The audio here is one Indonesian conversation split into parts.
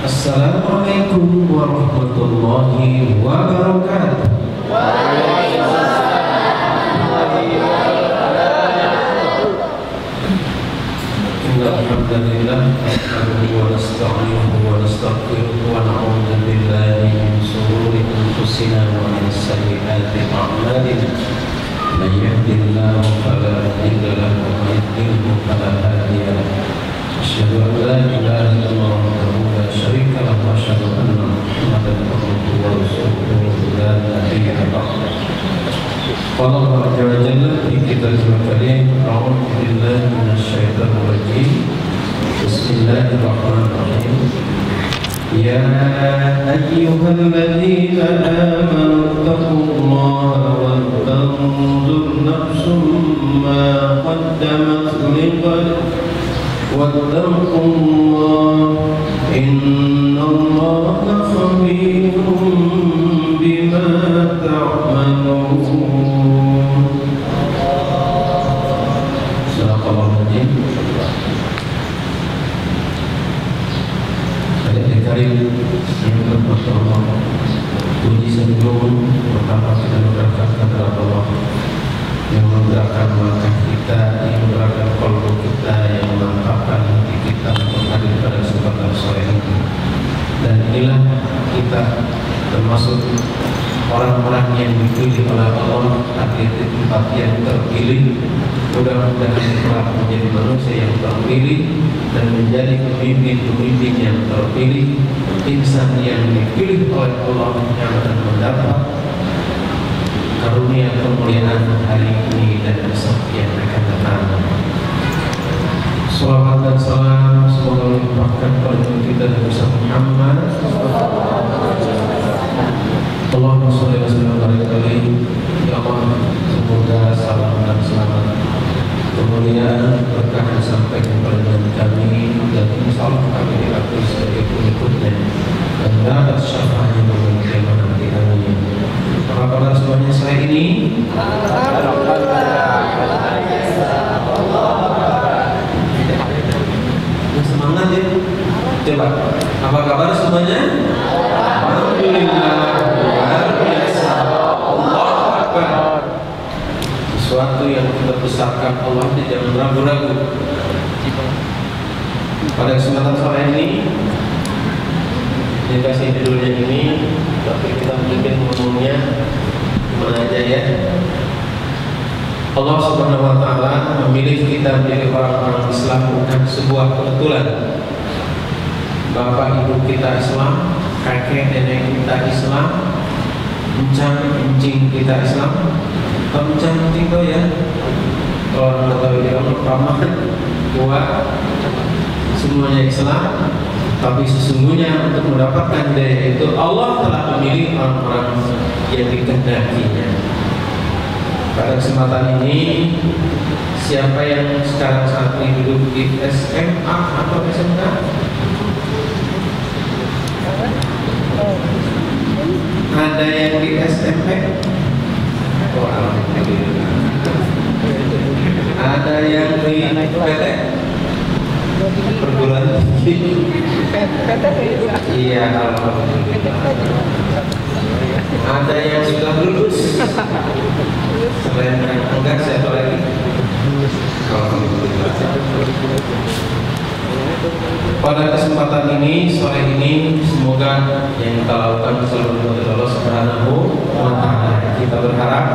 Assalamualaikum warahmatullahi wabarakatuh. Alhamdulillah, wa nasta'inuhu wa nastaghfiruhu wa na'udzu billahi min shururi anfusina wa min sayyiati a'malina. Man yahdihillahu fala mudilla lahu wa man yudlil fala hadiya lahu. Asyhadu an la ilaha illallah wahdahu la syarika lahu wa asyhadu anna Muhammadan abduhu wa rasuluhu la nabiyya ba'dahu. Qala Allah azza wa jalla fi kitabihil karim, a'udzu billahi minasyaitonir rajim. Bismillahirrahmanirrahim. Ya ayyuhalladzina amanu taqullaha wa tanzur nafsum ma qaddamat lighad wattaqullaha innallaha khabirun bima ta'malun. Sadaqallahul-azim. Karim yang bermakna Allah, puji sanjung pertama kita menggerakkan kepada Allah, yang menggerakkan langkah kita, yang menggerakkan kalbu kita, yang mengangkatkan hati kita untuk hadir pada kesempatan sore ini. Dan inilah kita termasuk orang-orang yang dipilih oleh Allah, hadir di tempat yang terpilih. Mudah-mudahan kita menjadi manusia yang terpilih dan menjadi pemimpin-pemimpin yang terpilih, insan yang dipilih oleh Allah yang akan mendapat karunia kemuliaan hari ini dan besok yang akan datang. Salawat dan salam semoga melimpahkan kepada kita dan Nabi Muhammad. Allahumma sholli wa sallim alaihi. Ya Allah, semoga salam dan selamat, kemuliaan, berkah disampaikan kepada kami, dan insya Allah kami diakui sebagai pengikutnya dan dapat syafaatnya pada kiamat nanti. Amin. Apa kabar semuanya sore ini? Semangat ya. Coba, apa kabar semuanya? Alhamdulillah, luar biasa. Allahu Akbar. Sesuatu yang kita besarkan Allah tidak ragu-ragu. Pada kesempatan sore ini dikasih judulnya ini, tapi kita mungkin ngomongnya gimana aja ya. Allah Subhanahu wa Ta'ala memilih kita menjadi orang-orang Islam bukan sebuah kebetulan. Bapak ibu kita Islam, kakek nenek kita Islam, encang-encing kita Islam. Encang-encing itu ya, kalau nggak tahu dia paman, tua, semuanya Islam. Tapi sesungguhnya untuk mendapatkan daya itu Allah telah memilih orang-orang yang dikehendakinya. Pada kesempatan ini, siapa yang sekarang saat ini duduk di SMA atau SMK? Ada yang di SMP? Oh, alhamdulillah. Ada yang di PT? Perguruan tinggi? Iya, alhamdulillah. Ada yang sudah lulus? Selain yang enggak, siapa lagi? Alhamdulillah. Pada kesempatan ini, sore ini, semoga yang kita lakukan selalu dari Allah Subhanahu wa Ta'ala. Kita berharap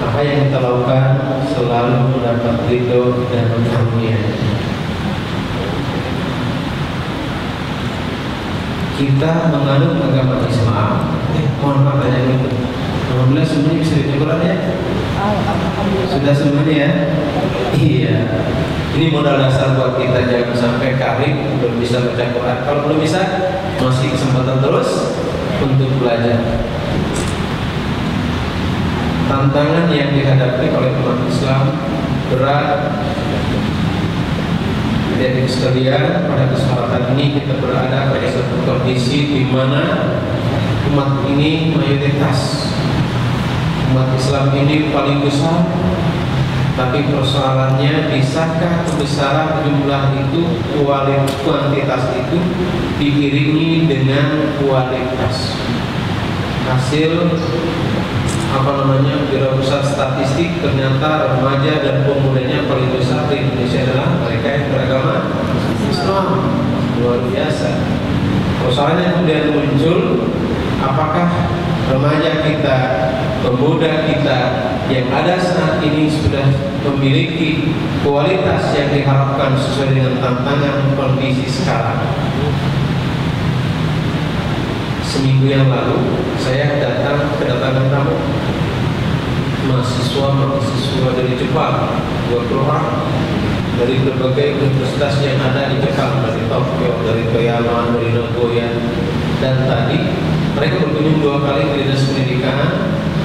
apa yang kita lakukan selalu mendapat ridho dan karunia. Kita menganut agama Islam. Mohon maaf tanya gitu. Alhamdulillah semuanya bisa dicoba ya. Sudah semuanya ya. Iya. Ini modal dasar buat kita, jangan sampai karim belum bisa baca Quran. Kalau belum bisa, masih kesempatan terus untuk belajar. Tantangan yang dihadapi oleh umat Islam berat. Jadi sekalian, pada kesempatan ini kita berada pada satu kondisi di mana umat ini mayoritas, umat Islam ini paling besar, Tapi persoalannya, bisakah kebesaran jumlah itu, kuantitas itu diiringi dengan kualitas? Hasil Biro Pusat Statistik, ternyata remaja dan pemudanya paling besar di Indonesia adalah mereka yang beragama Islam. Luar biasa. Persoalannya kemudian muncul, apakah remaja kita, pemuda kita yang ada saat ini sudah memiliki kualitas yang diharapkan sesuai dengan tantangan kondisi sekarang? Seminggu yang lalu saya kedatangan tamu mahasiswa dari Jepang, 20 orang dari berbagai universitas yang ada di Jepang, dari Tokyo, dari Toyama, dari Nagoya. Dan tadi mereka berkunjung 2 kali ke Dinas Pendidikan,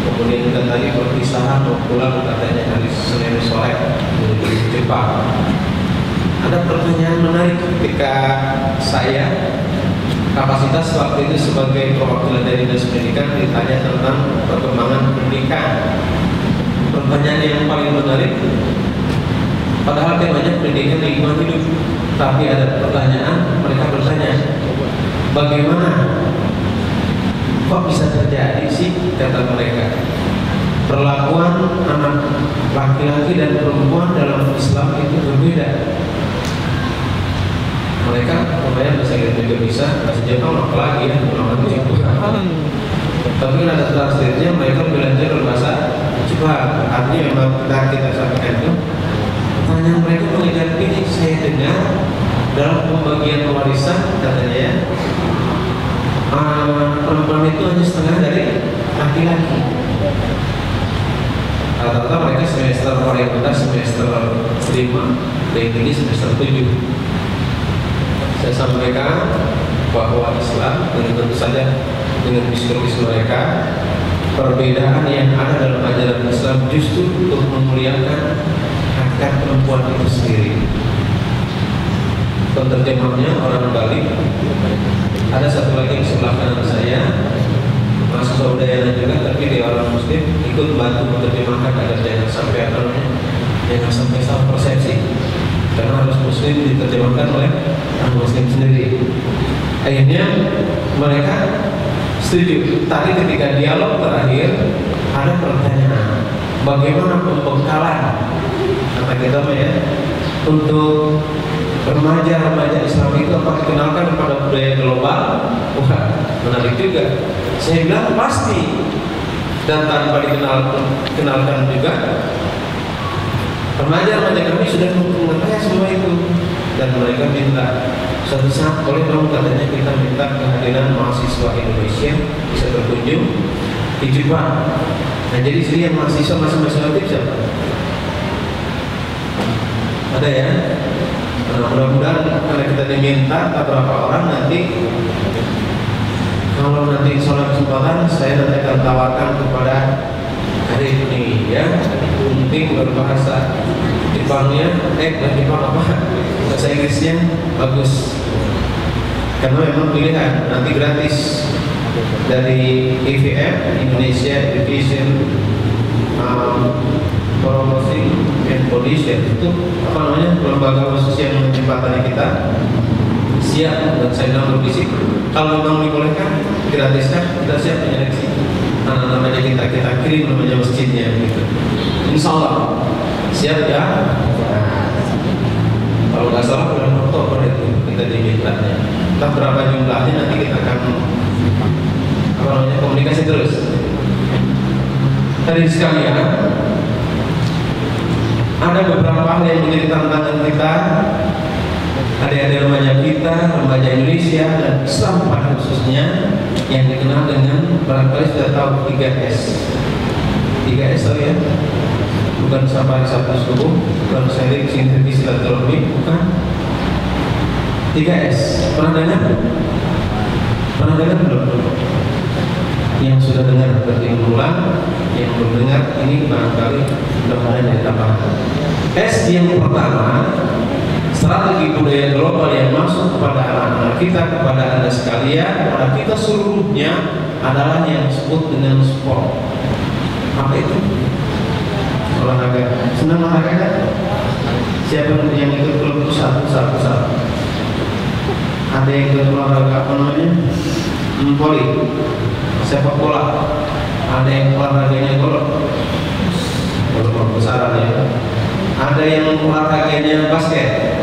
kemudian dan tadi perpisahan mau pulang katanya hari Senin sore menuju Jepang. Ada pertanyaan menarik ketika saya kapasitas waktu itu sebagai perwakilan dari Dinas Pendidikan ditanya tentang perkembangan pendidikan. Pertanyaan yang paling menarik, padahal temanya pendidikan lingkungan hidup, tapi ada pertanyaan, mereka bertanya, bagaimana kok bisa terjadi sih, kata mereka, perlakuan anak laki-laki dan perempuan dalam Islam itu berbeda. Mereka lumayan bahasa Inggris juga bisa, bahasa Jepang apalagi ya, tapi ada translate-nya, mereka belajar berbahasa Jepang. Artinya memang kita sampaikan itu, pertanyaan mereka mengejar ini. Saya dengar dalam pembagian warisan katanya ya, perempuan itu hanya setengah dari laki-laki. Rata-rata mereka semester mayoritas semester 5, dan ini semester 7. Saya sampaikan bahwa Islam tentu saja dengan diskusi mereka, perbedaan yang ada dalam ajaran Islam justru untuk memuliakan hakikat perempuan itu sendiri. Penterjemahnya orang Bali. Ada satu lagi di sebelah kanan saya, mahasiswa Udayana juga, tapi dia orang Muslim, ikut bantu menerjemahkan agar jangan sampai salah persepsi. Karena harus Muslim diterjemahkan oleh orang Muslim sendiri. Akhirnya mereka setuju. Tadi ketika dialog terakhir ada pertanyaan, bagaimana pembekalan kata kita ya untuk remaja Islam itu, apa dikenalkan kepada budaya global? Wah, menarik juga. Saya bilang pasti, dan tanpa dikenalkan juga remaja kami sudah mengetahui semua itu. Dan mereka minta suatu saat, oleh kamu katanya kita minta kehadiran mahasiswa Indonesia bisa berkunjung di Jepang. Nah, jadi sini yang mahasiswa masing-masing aktif siapa? Ada ya? Nah, mudah-mudahan karena kita diminta beberapa orang, nanti kalau nanti soal kesempatan saya nanti akan tawarkan kepada hari ini ya, penting berbahasa Jepangnya, Jepang apa? Bahasa Inggrisnya bagus. Karena memang pilihan nanti gratis dari IVF Indonesia Division Promoting and Pollution, itu apa namanya, lembaga khusus yang menjembatani kita, siap. Dan saya bilang berbisik, kalau memang dibolehkan gratiskan, kita siap menyeleksi namanya, kita kirim namanya masjidnya gitu. Insya Allah siap ya. Kalau nggak salah bulan Oktober itu kita dimintanya. Entah berapa jumlahnya, nanti kita akan komunikasi terus. Tadi sekalian, ada beberapa hal yang menjadi tantangan kita, adik-adik remaja kita, remaja Indonesia dan Islam pada khususnya, yang dikenal dengan, barangkali sudah tahu, 3S. 3S tahu ya? Bukan safari Sabtu subuh, bukan sharing sintetis silaturahmi, bukan. 3S. Pernah dengar? Pernah dengar belum? Yang sudah dengar berarti mengulang, yang belum dengar ini barangkali mudah-mudahan dari tambahan. S yang pertama, strategi budaya global yang masuk kepada anak-anak kita, kepada Anda sekalian, kepada kita seluruhnya adalah yang disebut dengan sport. Apa itu? olahraga. Senang olahraga kan? Siapa yang ikut klub satu? Ada yang ikut olahraga apa namanya? Voli, sepak bola. Ada yang olahraganya golf besaran ya. Ada yang olahraganya basket.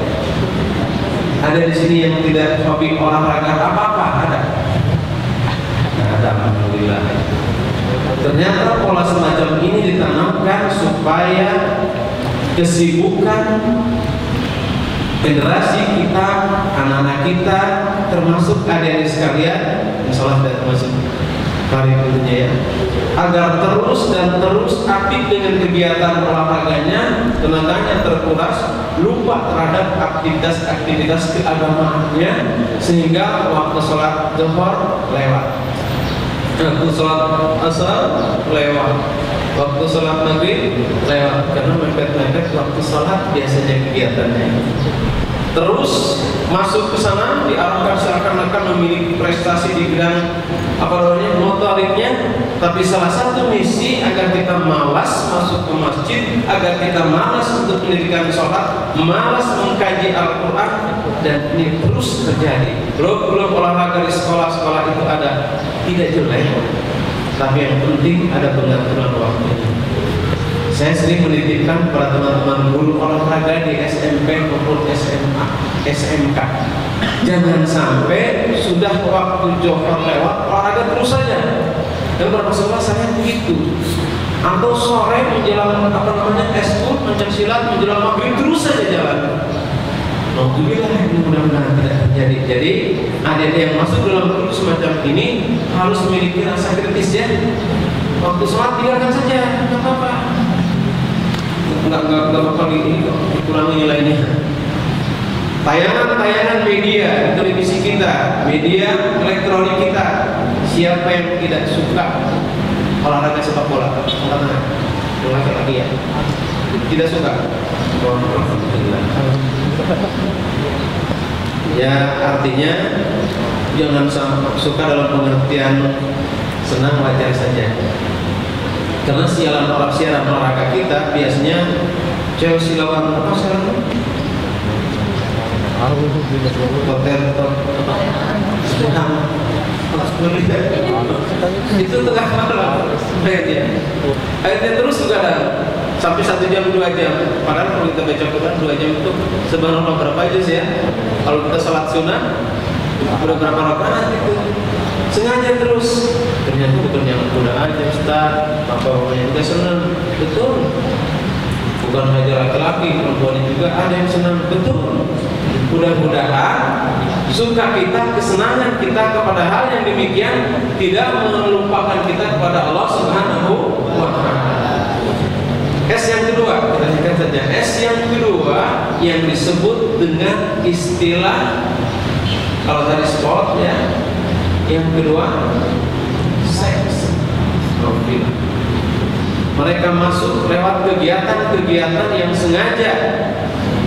Ada di sini yang tidak hobi olahraga apa-apa, ada. Nah, ada, alhamdulillah. Ternyata pola semacam ini ditanamkan supaya kesibukan generasi kita, anak-anak kita, termasuk adik-adik sekalian, insyaallah tidak termasuk kalian tentunya ya, agar terus dan terus aktif dengan kegiatan olahraganya, tenaganya terkuras, lupa terhadap aktivitas keagamaannya, sehingga waktu sholat zuhur lewat, waktu sholat asar lewat, waktu sholat maghrib lewat, karena mepet-mepet waktu sholat biasanya kegiatannya. Terus masuk ke sana diarahkan seakan-akan memiliki prestasi di bidang motoriknya, tapi salah satu misi agar kita malas masuk ke masjid, agar kita malas untuk mendirikan sholat, malas mengkaji Al-Quran, dan ini terus terjadi. Belum olahraga di sekolah-sekolah itu ada, tidak jelek, tapi yang penting ada pengaturan waktunya. Saya sering menitipkan kepada teman-teman guru olahraga di SMP maupun SMA, SMK. Jangan sampai sudah waktu johor lewat, olahraga terus saja. Dan beberapa sekolah saya begitu. Atau sore menjelang eskul, pencaksilat, menjelang maghrib terus saja jalan. Alhamdulillah, ini mudah-mudahan tidak terjadi. Jadi adik-adik yang masuk dalam guru semacam ini harus memiliki rasa kritis ya. Waktu sholat tinggalkan saja, nggak apa-apa. Nggak apa-apa ini dikurangi nilainya. Tayangan media televisi kita, media elektronik kita, siapa yang tidak suka olahraga sepak bola? Laki-laki ya, tidak suka. Ya artinya jangan suka dalam pengertian senang, wajar saja. Karena siaran olahraga kita biasanya Chelsea lawan apa sekarang? Itu tengah malam akhirnya terus begadang sampai 1 jam 2 jam. Padahal kalau kita baca Quran 2 jam itu sebenarnya berapa juz ya? Kalau kita sholat sunnah udah berapa rakaat itu? Sengaja terus. Ternyata bukan yang muda aja Ustaz, bapak-bapaknya juga senang. Betul. Bukan hanya laki-laki, perempuan juga ada yang senang. Betul. Mudah-mudahan suka kita, kesenangan kita kepada hal yang demikian tidak melupakan kita kepada Allah Subhanahu wa Ta'ala. S yang kedua, kita lihat saja. S yang kedua yang disebut dengan istilah, kalau tadi sport ya, yang kedua seks. Mereka masuk lewat kegiatan-kegiatan yang sengaja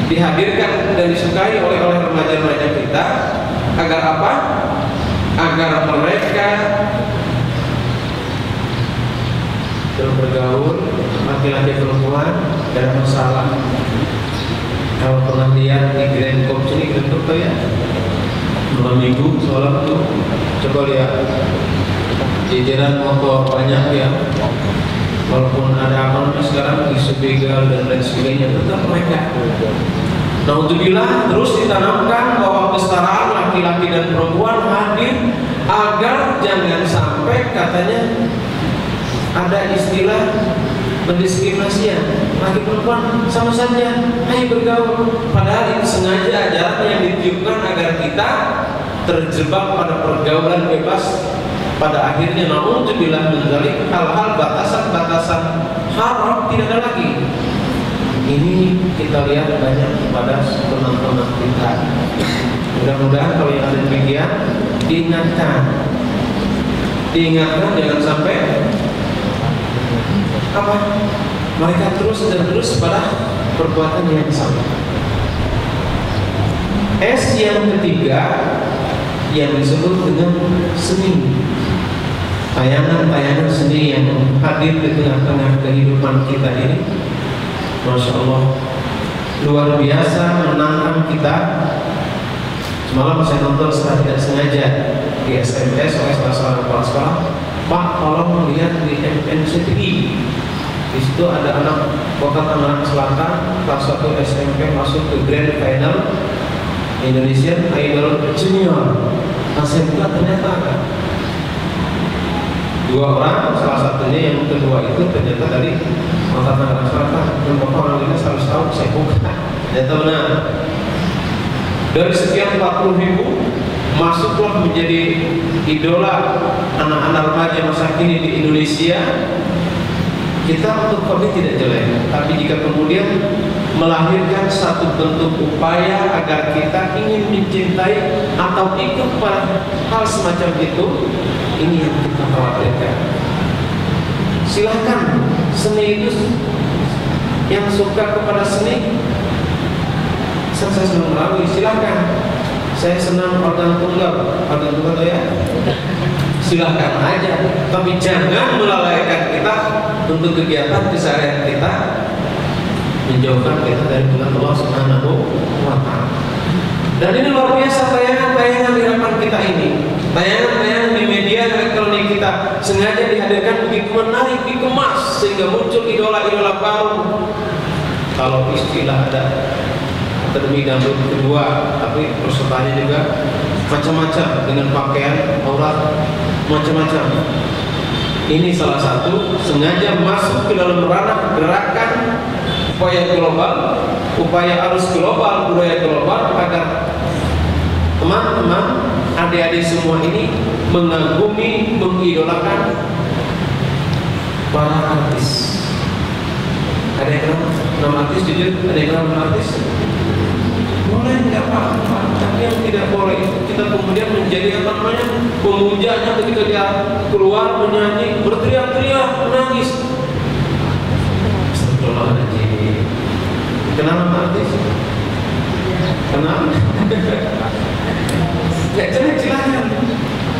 dihadirkan dan disukai oleh remaja-remaja kita, agar apa? Agar mereka dalam bergaul, laki-laki perempuan, tidak ada masalah. Kalau pernah lihat di Grand Cops ini, Grand Cops ya, 2 minggu sholat tuh, coba lihat jajaran motor banyak ya. Walaupun ada apa sekarang isu begal dan lain sebagainya, tetap mereka. Naudzubillah, terus ditanamkan bahwa kesetaraan laki-laki dan perempuan hadir agar jangan sampai katanya ada istilah pendiskriminasian, laki perempuan sama saja, ayo bergaul. Padahal itu sengaja ajaran yang ditiupkan agar kita terjebak pada pergaulan bebas. Pada akhirnya naudzubillah min dzalik, hal-hal batasan-batasan haram tidak ada lagi. Ini kita lihat banyak pada teman-teman kita. Mudah-mudahan kalau yang ada demikian diingatkan jangan sampai apa? Mereka terus dan terus pada perbuatan yang sama. S yang ketiga yang disebut dengan seni. Tayangan-tayangan seni yang hadir di tengah-tengah kehidupan kita ini Masya Allah, luar biasa menantang kita. Semalam saya nonton secara tidak sengaja di SMS oleh salah seorang kepala sekolah, Pak tolong lihat di MNCTV. Di situ ada anak Kota Tangerang Selatan kelas 1 SMP masuk ke grand final Indonesian Idol Junior. Nah, saya buka ternyata ada 2 orang, salah satunya yang kedua itu ternyata dari Kota Tangerang Selatan. Dan Bapak orang ini harus tahu, saya buka ternyata benar. Dari sekian 40.000 masuklah menjadi idola anak-anak remaja masa kini di Indonesia. Kita untuk COVID tidak jelek, tapi jika kemudian melahirkan satu bentuk upaya agar kita ingin mencintai atau ikut pada hal semacam itu, ini yang kita khawatirkan. Silahkan seni itu, yang suka kepada seni, saya senang melalui, silahkan. Saya senang organ tunggal ya. Silahkan aja, tapi jangan melalaikan kita untuk kegiatan keseharian kita, menjauhkan kita dari Tuhan Allah Subhanahu wa Ta'ala. Dan ini luar biasa tayangan-tayangan di hadapan kita ini, tayangan-tayangan di media elektronik kita sengaja dihadirkan begitu menarik, dikemas sehingga muncul idola-idola baru. Kalau istilah ada terlebih dahulu kedua, tapi pesertanya juga macam-macam dengan pakaian aurat macam-macam. Ini salah satu sengaja masuk ke dalam ranah gerakan upaya global, upaya arus global, budaya global, agar teman-teman, adik-adik semua ini mengagumi, mengidolakan para artis. Ada yang kenal nama artis? Jujur, ada yang kenal nama artis? Boleh, nggak apa-apa. Tapi yang tidak boleh itu kita kemudian menjadi apa namanya, pemujanya ketika dia keluar menyanyi, berteriak-teriak, menangis. Astagfirullahaladzim. Kenal nama artis? Kenal? Nggak jelek-jelekan.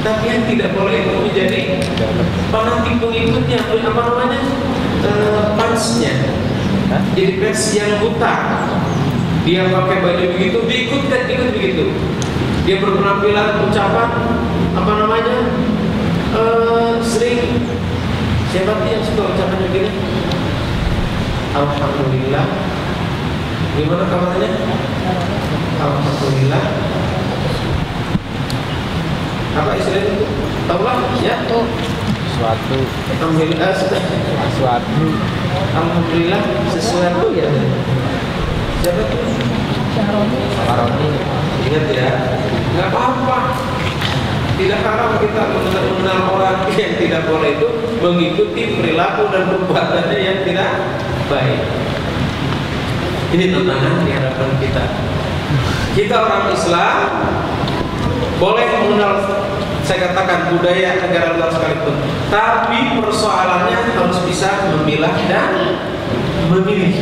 Tapi yang tidak boleh itu menjadi fanatik pengikutnya, apa namanya, fansnya. Jadi fans yang buta. Dia pakai baju begitu, diikutkan ikut begitu. Dia berpenampilan ucapan apa namanya, sering, siapa sih yang suka ucapan begini? Alhamdulillah. Gimana kabarnya? Alhamdulillah. Apa istilahnya itu? Tahu lah ya? Sesuatu. Alhamdulillah. Sesuatu. Alhamdulillah sesuatu ya. Siapa tuh? Paroni. Ingat ya, nggak apa-apa. Tidak haram kita mengenal orang. Yang tidak boleh itu mengikuti perilaku dan perbuatannya yang tidak baik. Ini tantangan di hadapan kita. Kita orang Islam boleh mengenal, saya katakan, budaya negara luar sekalipun, tapi persoalannya harus bisa memilah dan memilih.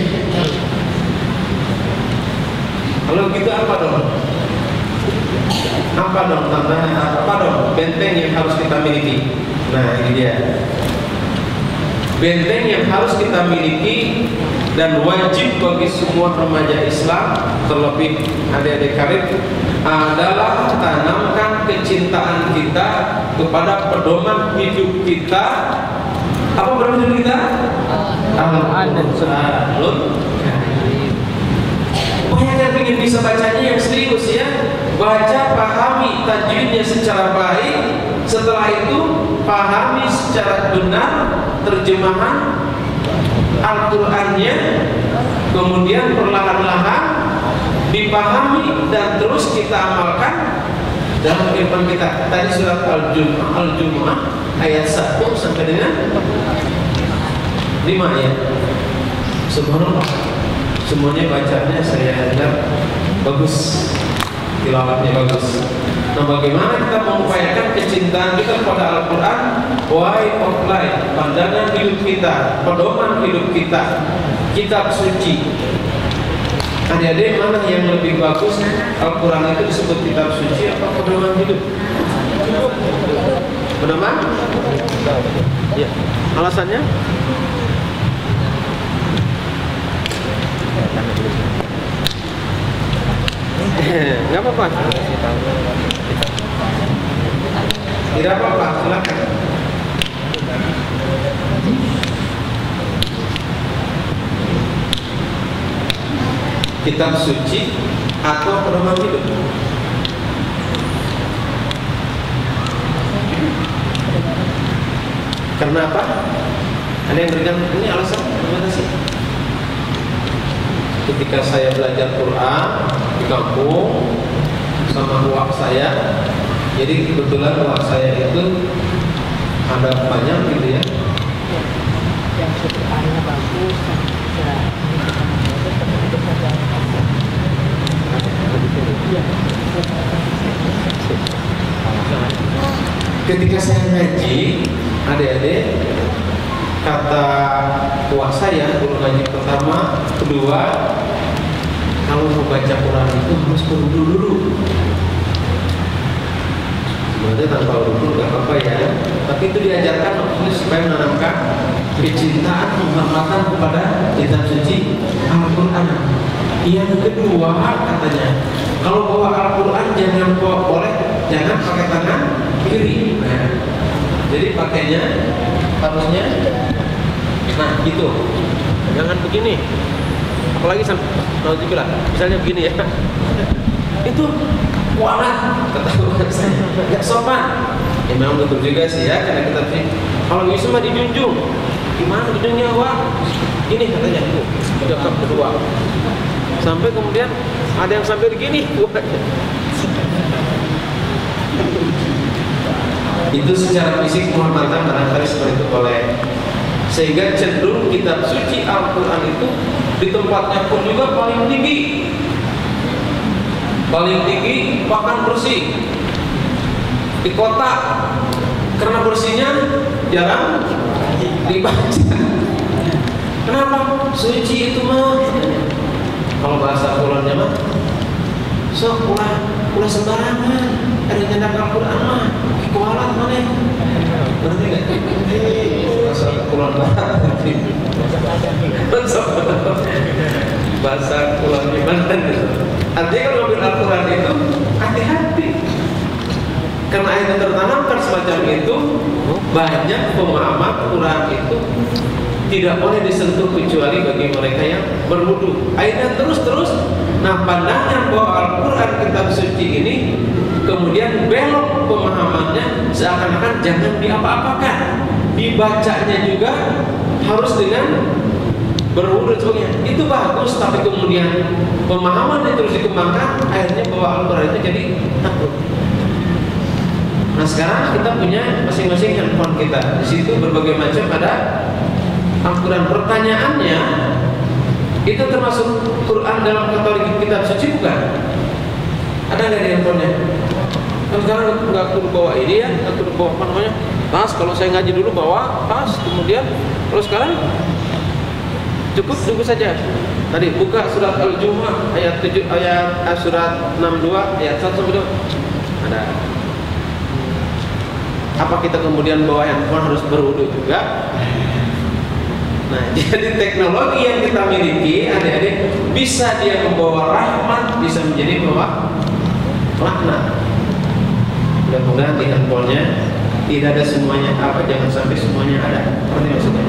Kalau gitu apa dong? Apa dong tantangan? Apa dong benteng yang harus kita miliki? Nah ini dia, benteng yang harus kita miliki dan wajib bagi semua remaja Islam, terlebih adik-adik karib, adalah tanamkan kecintaan kita kepada pedoman hidup kita. Apa pedoman hidup kita? Al-Quran. Pokoknya kita ingin bisa bacanya yang serius ya. Baca, pahami tajwidnya secara baik. Setelah itu pahami secara benar terjemahan Al-Qurannya. Kemudian perlahan-lahan dipahami dan terus kita amalkan dalam kehidupan kita. Tadi surat Al-Jumu'ah ayat 1 sampai dengan 5 ya. Subhanallah. Semuanya bacanya saya dengar bagus, tilawatnya bagus. Nah, bagaimana kita mengupayakan kecintaan kita kepada Al-Quran? Way of life, pandangan hidup kita, pedoman hidup kita, kitab suci. Adik-adik, mana yang lebih bagus? Al-Quran itu disebut kitab suci apa pedoman hidup? Pedoman? Ya. Alasannya? Nggak apa-apa. Tidak apa-apa, silakan. Kitab suci atau pedoman hidup? Kenapa? Ada yang berikan ini alasan? Gimana sih? Ketika saya belajar Quran di kampung sama uang saya, jadi kebetulan uang saya itu ada banyak gitu ya. Yang sekitarnya bagus, Ketika saya ngaji, adik-adik, kata tua saya dulu ngaji pertama, kedua, kalau mau baca Quran itu harus berwudu dulu. Sebenarnya tanpa wudu nggak apa-apa ya, tapi itu diajarkan maksudnya supaya menanamkan kecintaan, penghormatan kepada kitab suci Al-Quran. Yang kedua katanya, kalau bawa Al-Quran jangan jangan pakai tangan kiri. Nah, jadi pakainya harusnya, nah gitu. Jangan begini. Apalagi alhamdulillah, misalnya begini ya. Itu kualat, kata saya, nggak sopan. Ya memang betul juga sih ya, karena kita kalau bisa mah dijunjung. Gimana junjungnya, Wak? Ini katanya tuh, dekat kedua. Sampai kemudian ada yang sampai begini. Itu secara fisik penghormatan barangkali seperti itu boleh. Sehingga cenderung kitab suci Al-Quran itu di tempatnya pun juga paling tinggi. Paling tinggi bahkan bersih di kota, karena bersihnya jarang dibaca. Kenapa? Suci itu mah. Kalau bahasa Qurannya mah, sok ulah sembarangan. Ada nyendak Al-Quran mah, kualat mana? Berarti nggak? Bahasa Quran bahasa Quran gimana? Artinya kalau ngambil Al-Quran itu hati-hati, karena ayat yang tertanamkan semacam itu. Banyak pemahaman Quran itu tidak boleh disentuh kecuali bagi mereka yang berwudu. Ayatnya terus. Nah, pandangan bahwa Al-Quran kitab suci ini kemudian belok pemahamannya, seakan-akan jangan diapa-apakan. Dibacanya juga harus dengan berwudu sebagainya. Itu bagus, tapi kemudian pemahaman itu terus dikembangkan, akhirnya bahwa Al-Quran itu jadi takut. Nah, sekarang kita punya masing-masing handphone kita. Di situ berbagai macam ada Al-Quran. Pertanyaannya, itu termasuk Quran dalam kategori kitab suci bukan? Ada nggak di handphonenya? Kan sekarang nggak perlu bawa ini ya, nggak perlu bawa apa namanya tas. Kalau saya ngaji dulu bawa tas, kemudian kalau sekarang cukup tunggu saja. Tadi buka surat Al-Jumu'ah ayat 7, surat 62 ayat 1 sampai 2 ada. Apa kita kemudian bawa handphone harus berwudu juga? Nah, jadi teknologi yang kita miliki, adik-adik, bisa dia membawa rahmat, bisa menjadi bawa laknat. Mudah-mudahan di handphonenya tidak ada semuanya, jangan sampai semuanya ada. Seperti maksudnya,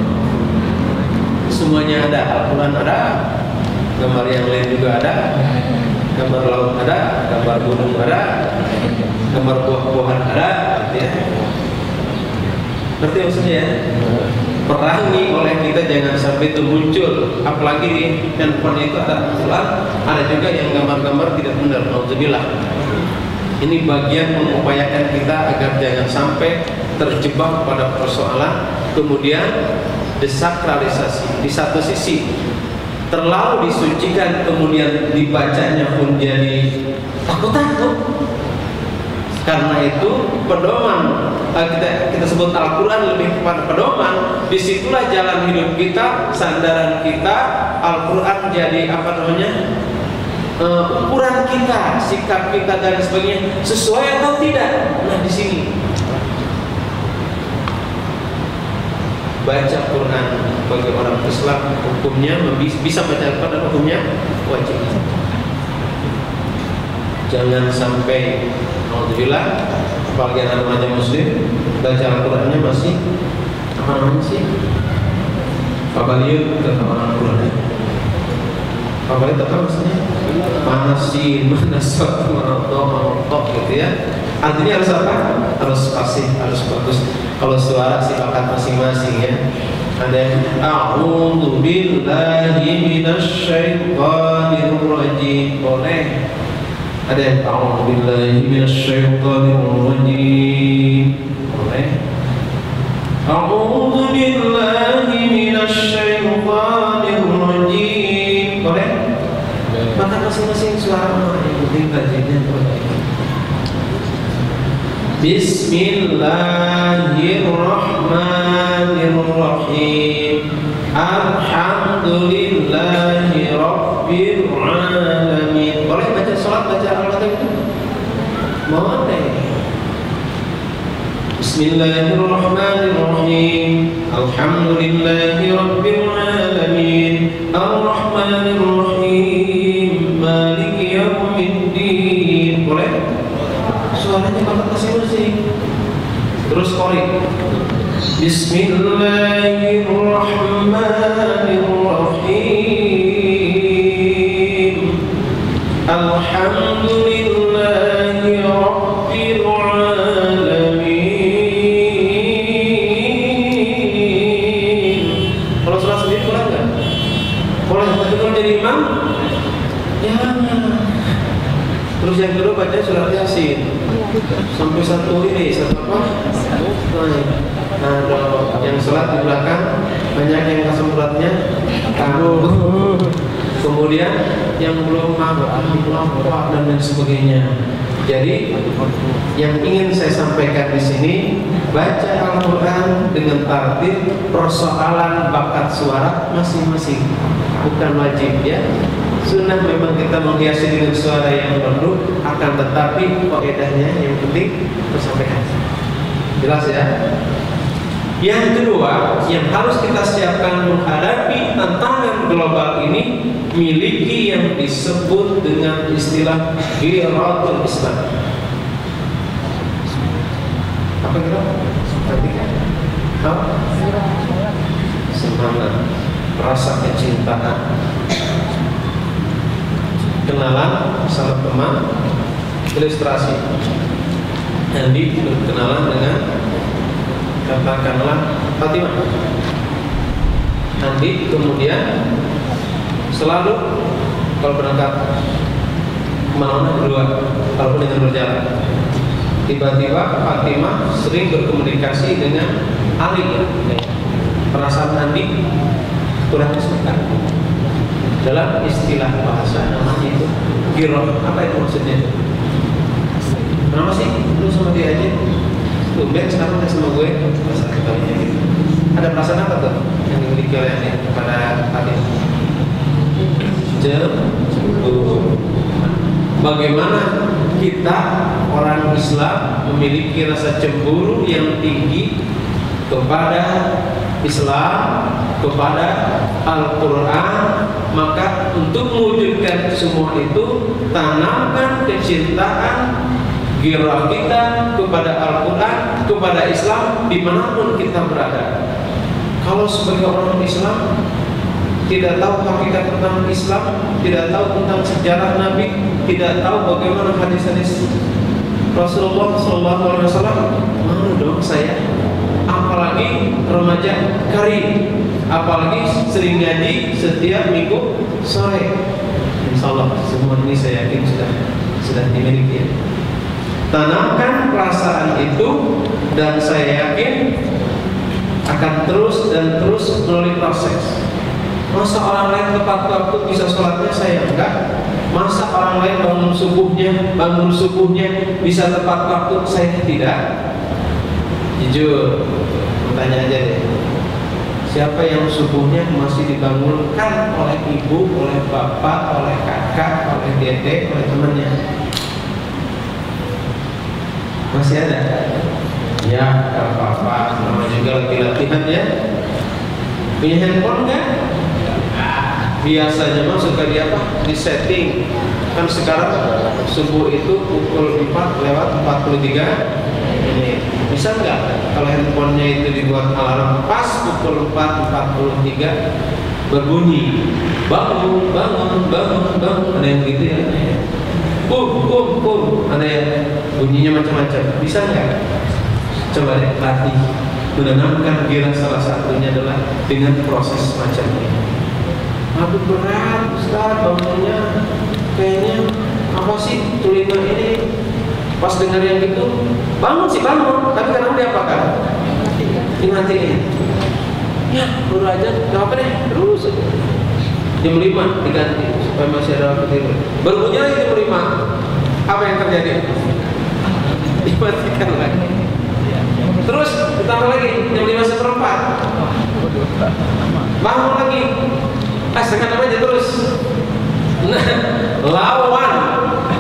semuanya ada. Al-Quran ada, gambar yang lain juga ada, gambar laut ada, gambar gunung ada, gambar buah-buahan ada. Ngerti maksudnya ya? Perangi oleh kita jangan sampai itu muncul. Apalagi di handphone itu ada Al-Quran, ada juga yang gambar-gambar tidak benar. Alhamdulillah. Ini bagian mengupayakan kita agar jangan sampai terjebak pada persoalan kemudian desakralisasi. Di satu sisi terlalu disucikan, kemudian dibacanya pun jadi takut-takut. Karena itu pedoman, kita sebut Al-Quran lebih kepada pedoman. Disitulah jalan hidup kita, sandaran kita. Al-Quran jadi ukuran kita, sikap kita dan sebagainya, sesuai atau tidak. Nah, di sini baca Quran bagi orang Islam hukumnya bisa baca Al-Quran dan hukumnya wajib. Jangan sampai alhamdulillah apalagi anak remaja muslim baca Al-Qurannya masih apa namanya sih? Fabaliut kata orang Quran. Fabaliut apa maksudnya? Manasin, manasot, manotok gitu ya. Artinya harus apa? Harus fasih, harus bagus. Kalau suara sih bakat masing-masing ya. Ada yang a'udzu billahi minasyaitonir rajim. Boleh. Ada yang a'udzu billahi minasyaitonir rajim. Boleh. A'udzu billahi minasyaitonir rajim. Boleh? Maka masing-masing suara yang penting tajwidnya boleh. Bismillahirrahmanirrahim. Alhamdulillahi rabbil alamin. Boleh baca salat, baca Al-Fatihah itu? Boleh. Bismillahirrahmanirrahim. Alhamdulillahi rabbil alamin. Ar-Rahmanir-Rahim. Maliki yaumiddin. Boleh? Suaranya bakat masing-masing. Terus korek. Bismillahirrahmanirrahim. Alhamdulillahi rabbil alamin. Kalau salah sendiri boleh nggak? Boleh, tapi kalau jadi imam, ya. Terus yang kedua baca surat Yasin sampai satu apa? Nah, kalau yang sholat di belakang banyak yang kasih suratnya kemudian yang belum melampau dan lain sebagainya. Jadi yang ingin saya sampaikan di sini, baca Al-Quran dengan tartil, persoalan bakat suara masing-masing, bukan wajib ya. Sunnah memang kita menghiasi dengan suara yang merdu, akan tetapi faedahnya yang penting tersampaikan. Jelas ya? Yang kedua, yang harus kita siapkan menghadapi tantangan global ini, miliki yang disebut dengan istilah ghiratul Islam. Apa kira? Semangat, rasa kecintaan. Kenalan sama teman, ilustrasi. Andi berkenalan dengan katakanlah Fatimah. Andi kemudian selalu kalau berangkat kemana-mana berdua, kalaupun dengan berjalan. Tiba-tiba Fatimah sering berkomunikasi dengan Ali. Perasaan Andi kurang suka. Dalam istilah bahasa namanya itu giroh. Apa itu maksudnya? Kenapa sih lu sama dia aja? Tumben sekarang udah sama gue. Bahasa ketawanya gitu. Ada perasaan apa tuh yang dimiliki oleh Andi kepada Fatimah? Cemburu. Bagaimana kita orang Islam memiliki rasa cemburu yang tinggi kepada Islam, kepada Al-Quran? Maka untuk mewujudkan semua itu, tanamkan kecintaan girah kita kepada Al-Quran, kepada Islam dimanapun kita berada. Kalau sebagai orang Islam tidak tahu hakikat tentang Islam, tidak tahu tentang sejarah Nabi, tidak tahu bagaimana hadis-hadis Rasulullah SAW, mana dong saya? Apalagi remaja karim, apalagi sering ngaji setiap minggu sore. Insya Allah semua ini saya yakin sudah dimiliki. Tanamkan perasaan itu, dan saya yakin akan terus dan terus melalui proses. Masa orang lain tepat waktu bisa sholatnya, saya enggak. Masa orang lain bangun subuhnya bisa tepat waktu, saya tidak. Jujur, tanya aja deh, siapa yang subuhnya masih dibangunkan oleh ibu, oleh bapak, oleh kakak, oleh dedek, oleh temannya? Masih ada? Ya, apa-apa, nama juga lagi latihan ya. Punya handphone kan? Biasanya mah suka di apa? Di setting. Kan sekarang subuh itu pukul 4:43 ini. Bisa nggak kalau handphonenya itu dibuat alarm pas pukul 4:43 berbunyi, bangun, bangun, bangun, bangun, ada yang gitu ya? Ada yang bunyinya macam-macam. Bisa nggak? Coba deh latih menanamkan kira salah satunya adalah dengan proses macam ini. Aduh berat Ustaz, bangunnya kayaknya apa sih telinga ini pas dengar yang gitu bangun sih bangun, tapi kadang diapakan? Dimatiin. Ya baru aja, nggak apa deh, terus aja. Jam 5 diganti supaya masih ada waktu tidur. Baru bunyi lagi jam 5, apa yang terjadi? Dimatikan lagi. Terus ditambah lagi jam 5:04, bangun lagi. Setengah 6 aja terus. Nah, lawan.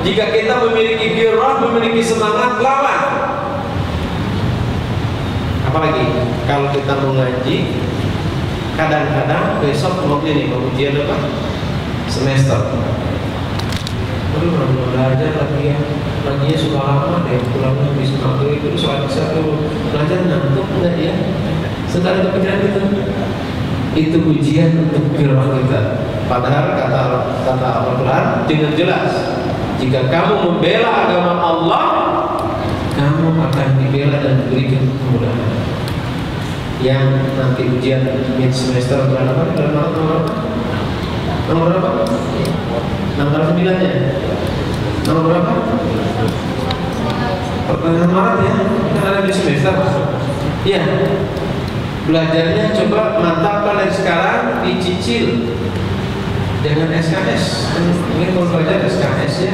Jika kita memiliki giroh, memiliki semangat, lawan. Apalagi kalau kita mengaji, kadang-kadang besok mau ini mau ujian apa? Semester. Aduh, belum belajar lagi ya. Paginya suka lama deh, pulangnya habis maghrib itu soal satu belajar ngantuk enggak ya? Sekarang kepikiran itu ujian untuk firman kita. Padahal kata Al-Quran dengan jelas, jika kamu membela agama Allah, kamu akan dibela dan diberikan kemudahan. Yang nanti ujian mid semester bulan apa? Nomor berapa? Nomor 9 ya? Nomor berapa? Pertengahan Maret ya? Kan ada di semester. Iya. Belajarnya coba mantapkan dari sekarang, dicicil. Jangan SKS. Ini kalau belajar SKS ya.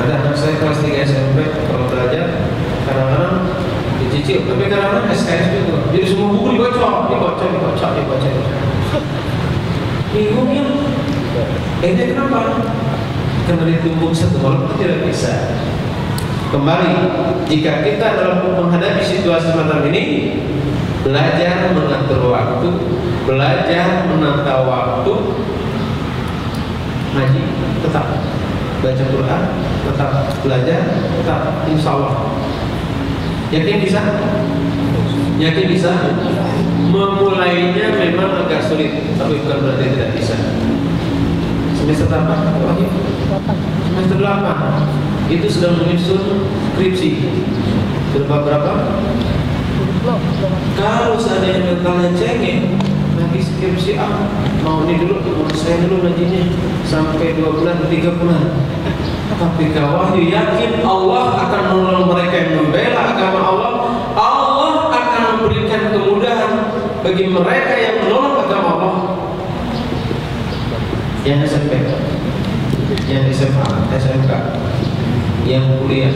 Ada anak saya kelas 3 SMP kalau belajar kadang-kadang dicicil, tapi kadang-kadang SKS itu. Jadi semua buku dibaca. Bingung ya. Ini kenapa? Karena ditumbuk satu malam itu tidak bisa. Kembali, jika kita dalam menghadapi situasi semacam ini, belajar mengatur waktu, belajar menata waktu, ngaji tetap, baca Quran tetap, belajar tetap, insya Allah. Yakin bisa? Yakin bisa? Memulainya memang agak sulit, tapi bukan berarti tidak bisa. Semester berapa? Semester 8 itu sedang menyusun skripsi. Berapa? Kalau seandainya mentalnya cengeng, lagi skripsi mau ini dulu, mau saya dulu ngajinya sampai 2 bulan, 3 bulan. Tapi wahyu yakin Allah akan menolong mereka yang membela agama Allah. Allah akan memberikan kemudahan bagi mereka yang menolong agama Allah. Yang SMP, yang SMA, SMK, yang kuliah,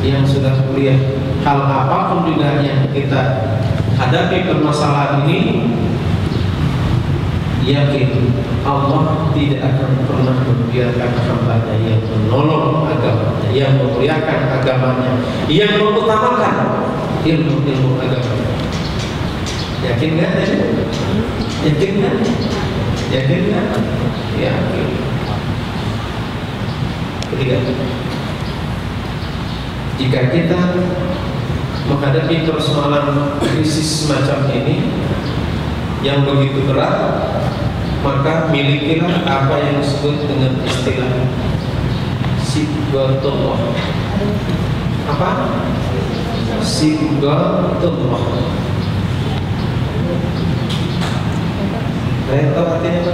yang sudah kuliah, hal apapun juga yang kita hadapi permasalahan ini, yakin Allah tidak akan pernah membiarkan hamba-Nya yang menolong agamanya, yang memuliakan agamanya, yang mengutamakan ilmu agamanya. Yakin kan? Yakin kan? Yakin kan? Yakin. Ketiga, jika kita menghadapi persoalan krisis semacam ini yang begitu berat, maka milikilah apa yang disebut dengan istilah sibghatullah. Apa? Sibghatullah. Saya tahu artinya apa?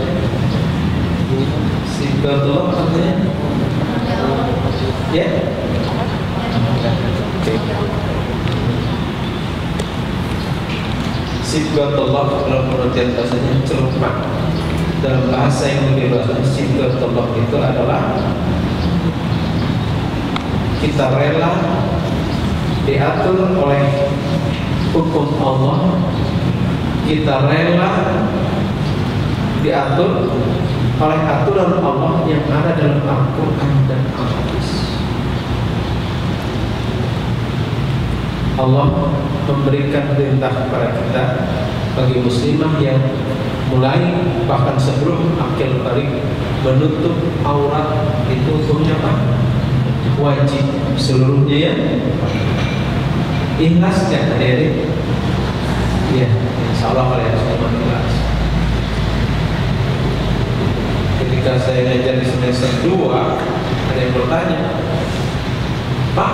Sibghatullah artinya? Ya? Sibghatullah dalam pengertian bahasanya celupan. Dalam bahasa yang lebih bahasa sibghatullah itu adalah kita rela diatur oleh hukum Allah, kita rela diatur oleh aturan Allah yang ada dalam Al-Quran dan Al-Hadis. Allah memberikan perintah kepada kita bagi muslimah yang mulai bahkan sebelum akil balik menutup aurat itu hukumnya apa? Wajib seluruhnya ya. Ikhlas kan adik-adik? Iya, insyaallah kalian semua ikhlas. Ketika saya ngajar di semester 2, ada yang bertanya, Pak,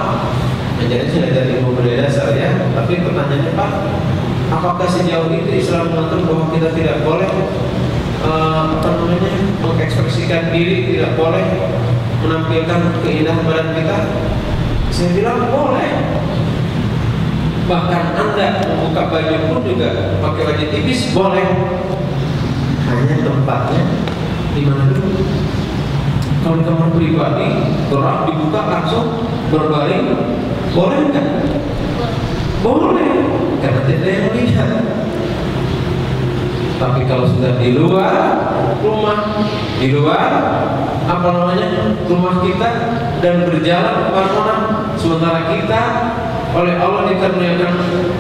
ngajarnya sih ngajar ilmu budaya dasar ya, tapi pertanyaannya Pak, apakah sejauh itu Islam mengatur bahwa kita tidak boleh mengekspresikan diri, tidak boleh menampilkan keindahan badan kita? Saya bilang boleh. Bahkan Anda membuka baju pun juga pakai baju tipis boleh. Hanya tempatnya di mana dulu? Kalau di kamar pribadi, gerak dibuka langsung berbaring, boleh nggak? Boleh, karena tidak ada yang melihat. Tapi kalau sudah di luar rumah, di luar apa namanya rumah kita dan berjalan kemana-mana, sementara kita oleh Allah dikaruniakan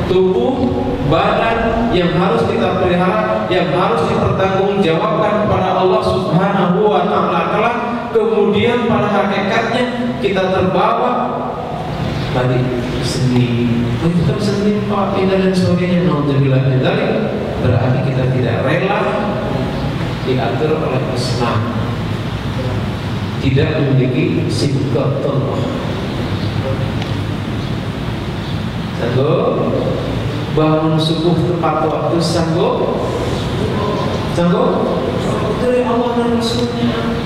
tubuh, badan yang harus kita pelihara, yang harus dipertanggungjawabkan kepada Allah Subhanahu wa Ta'ala. Kemudian pada hakikatnya kita terbawa tadi seni, itu kan seni Pak, indah dan sebagainya. Nauzubillah min dzalik, berarti kita tidak rela diatur oleh Islam, tidak memiliki sifatullah. Sanggup bangun subuh tepat waktu, sanggup? Sanggup? Dari Allah dan Rasulnya.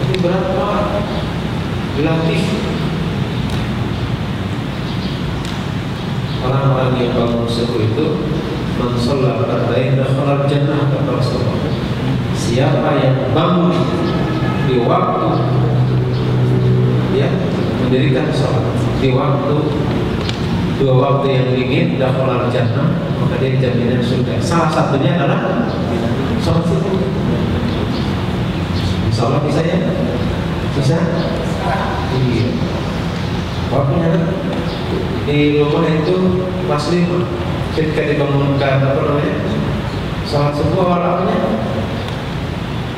Tapi berapa dilatih? Orang-orang yang bangun subuh itu man shalla arba'in dakhala jannah, kata Rasulullah. Siapa yang bangun di waktu ya mendirikan sholat di waktu dua waktu yang dingin, dakhala jannah, maka dia jaminan surga. Salah satunya adalah sholat subuh. Sholat bisa ya? Bisa? Iya. Waktunya di rumah itu kelas 5 ketika dibangunkan apa namanya sholat subuh awalnya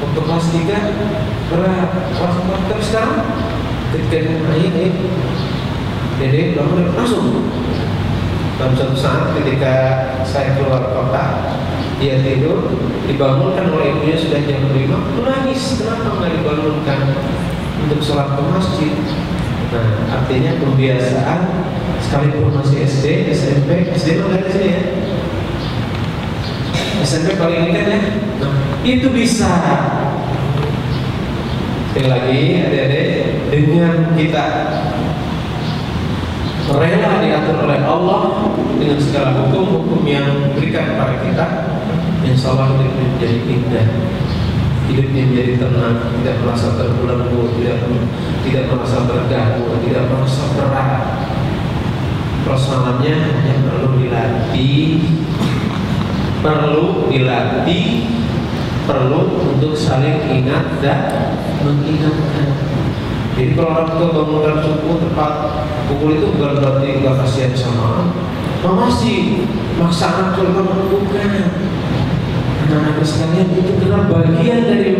untuk kelas 3 berat, kelas 4. Tapi sekarang ketika ini Dede bangun langsung dalam suatu saat ketika saya keluar kota, dia tidur, dibangunkan oleh ibunya sudah jam 5, menangis, kenapa nggak dibangunkan untuk sholat ke masjid? Nah, artinya pembiasaan sekalipun masih SD, SMP, SD mana di sini ya? SMP paling ini kan ya? Nah, itu bisa. Sekali lagi, adik-adik, dengan kita rela diatur oleh Allah dengan segala hukum-hukum yang diberikan kepada kita, insya Allah hidup menjadi indah, hidupnya menjadi tenang, tidak merasa terbelenggu, tidak merasa terganggu, tidak merasa berat. Persoalannya hanya perlu dilatih, perlu untuk saling ingat dan mengingatkan. Jadi kalau orang tua bangunkan subuh tepat pukul itu bukan berarti nggak kasihan sama mama sih maksa anak tua bukan. Anak-anak sekalian itu adalah bagian dari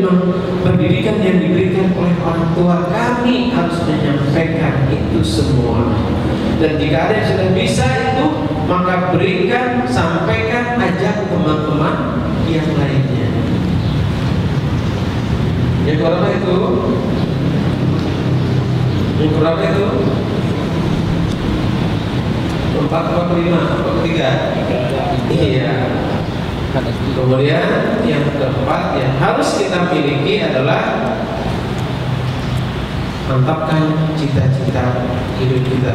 pendidikan yang diberikan oleh orang tua. Kami harus menyampaikan itu semua. Dan jika ada yang sudah bisa itu, maka berikan, sampaikan, ajak teman-teman yang lainnya. Yang berapa itu? Yang berapa itu? 4 atau 5 atau 3? Iya. Kemudian yang keempat yang harus kita miliki adalah mantapkan cita-cita hidup kita.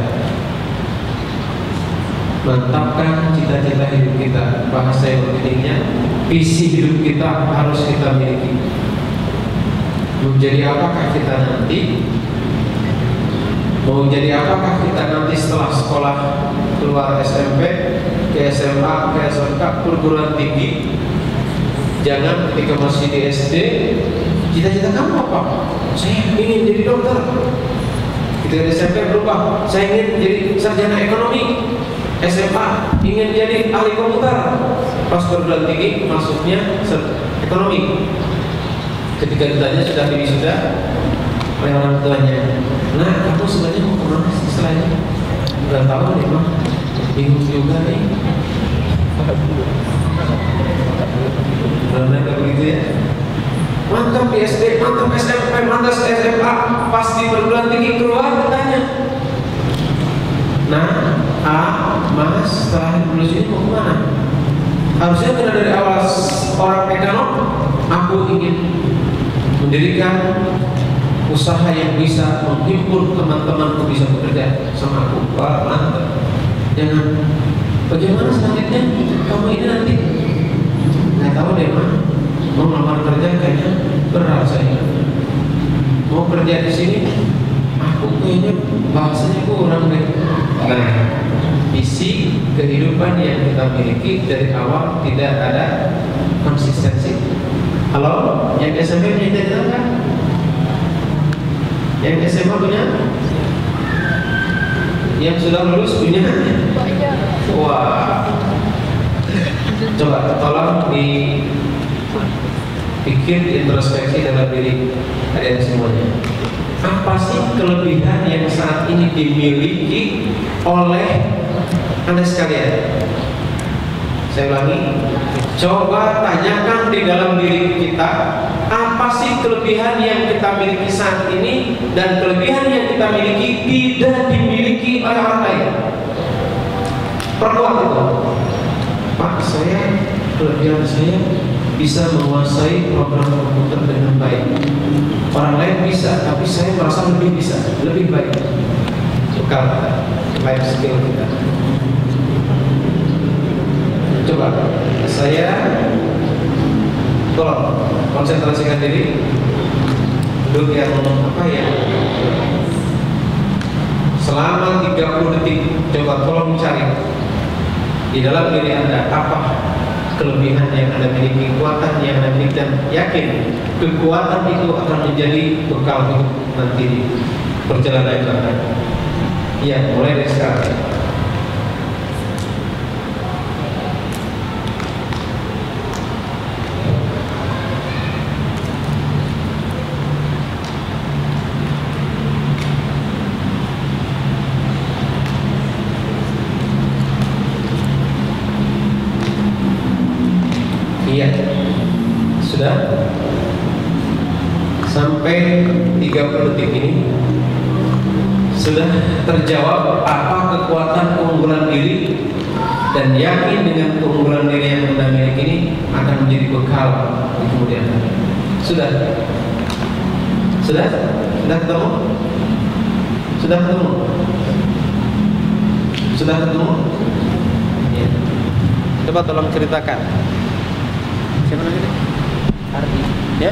Mantapkan cita-cita hidup kita. Bahasa yang pentingnya visi hidup kita harus kita miliki. Menjadi apakah kita nanti? Mau jadi apakah kita nanti setelah sekolah keluar SMP, ke SMA, ke SMK, perguruan tinggi? Jangan ketika masih di SD, cita-cita kamu apa? Saya ingin jadi dokter. Ketika di SMP berubah, saya ingin jadi sarjana ekonomi, SMA ingin jadi ahli komputer, pas perguruan tinggi masuknya ekonomi. Ketika ditanya sudah wisuda oleh orang tuanya, nah kamu sebenarnya mau kemana sih setelah ini? Udah tahu nih mah, bingung juga nih. Benar nggak begitu ya? Mantap di SD, mantap SMP, mantap SMA, pas di perguruan tinggi keluar bertanya, nah, mas setelah lulus ini mau kemana? Harusnya karena dari awal orang ekonom, aku ingin mendirikan usaha yang bisa menghimpun teman-temanku bisa bekerja sama aku. Wah, mantap. Jangan. Bagaimana selanjutnya? Kamu ini nanti nggak tahu deh mah. Mau melamar kerja kayaknya berat saya. Mau kerja di sini, aku kayaknya bahasanya kurang deh. Nah, visi kehidupan yang kita miliki dari awal tidak ada konsistensi. Halo, yang SMP punya cita-cita kan? Yang SMA punya? Yang sudah lulus punya? Wah, coba tolong dipikir introspeksi dalam diri kalian semuanya. Apa sih kelebihan yang saat ini dimiliki oleh Anda sekalian? Saya ulangi, coba tanyakan di dalam diri kita, apa sih kelebihan yang kita miliki saat ini dan kelebihan yang kita miliki tidak dimiliki oleh orang lain. Perkuat itu. Pak, kelebihan saya bisa menguasai program komputer dengan baik. Orang lain bisa, tapi saya merasa lebih bisa, lebih baik. Bekal life skill kita. Coba saya tolong konsentrasikan diri. Duduk yang selama 30 detik. Coba tolong cari di dalam diri Anda apa kelebihan yang Anda miliki, kekuatan yang Anda miliki, dan yakin kekuatan itu akan menjadi bekal hidup nanti di perjalanan Anda. Ya, mulai dari sekarang. Iya, sudah sampai 30 detik ini sudah terjawab apa kekuatan keunggulan diri dan yakin dengan keunggulan diri yang Anda miliki ini akan menjadi bekal di kemudian hari. Sudah ketemu? Sudah ketemu? Ya. Coba tolong ceritakan. Siapa namanya? Ardi. Ya.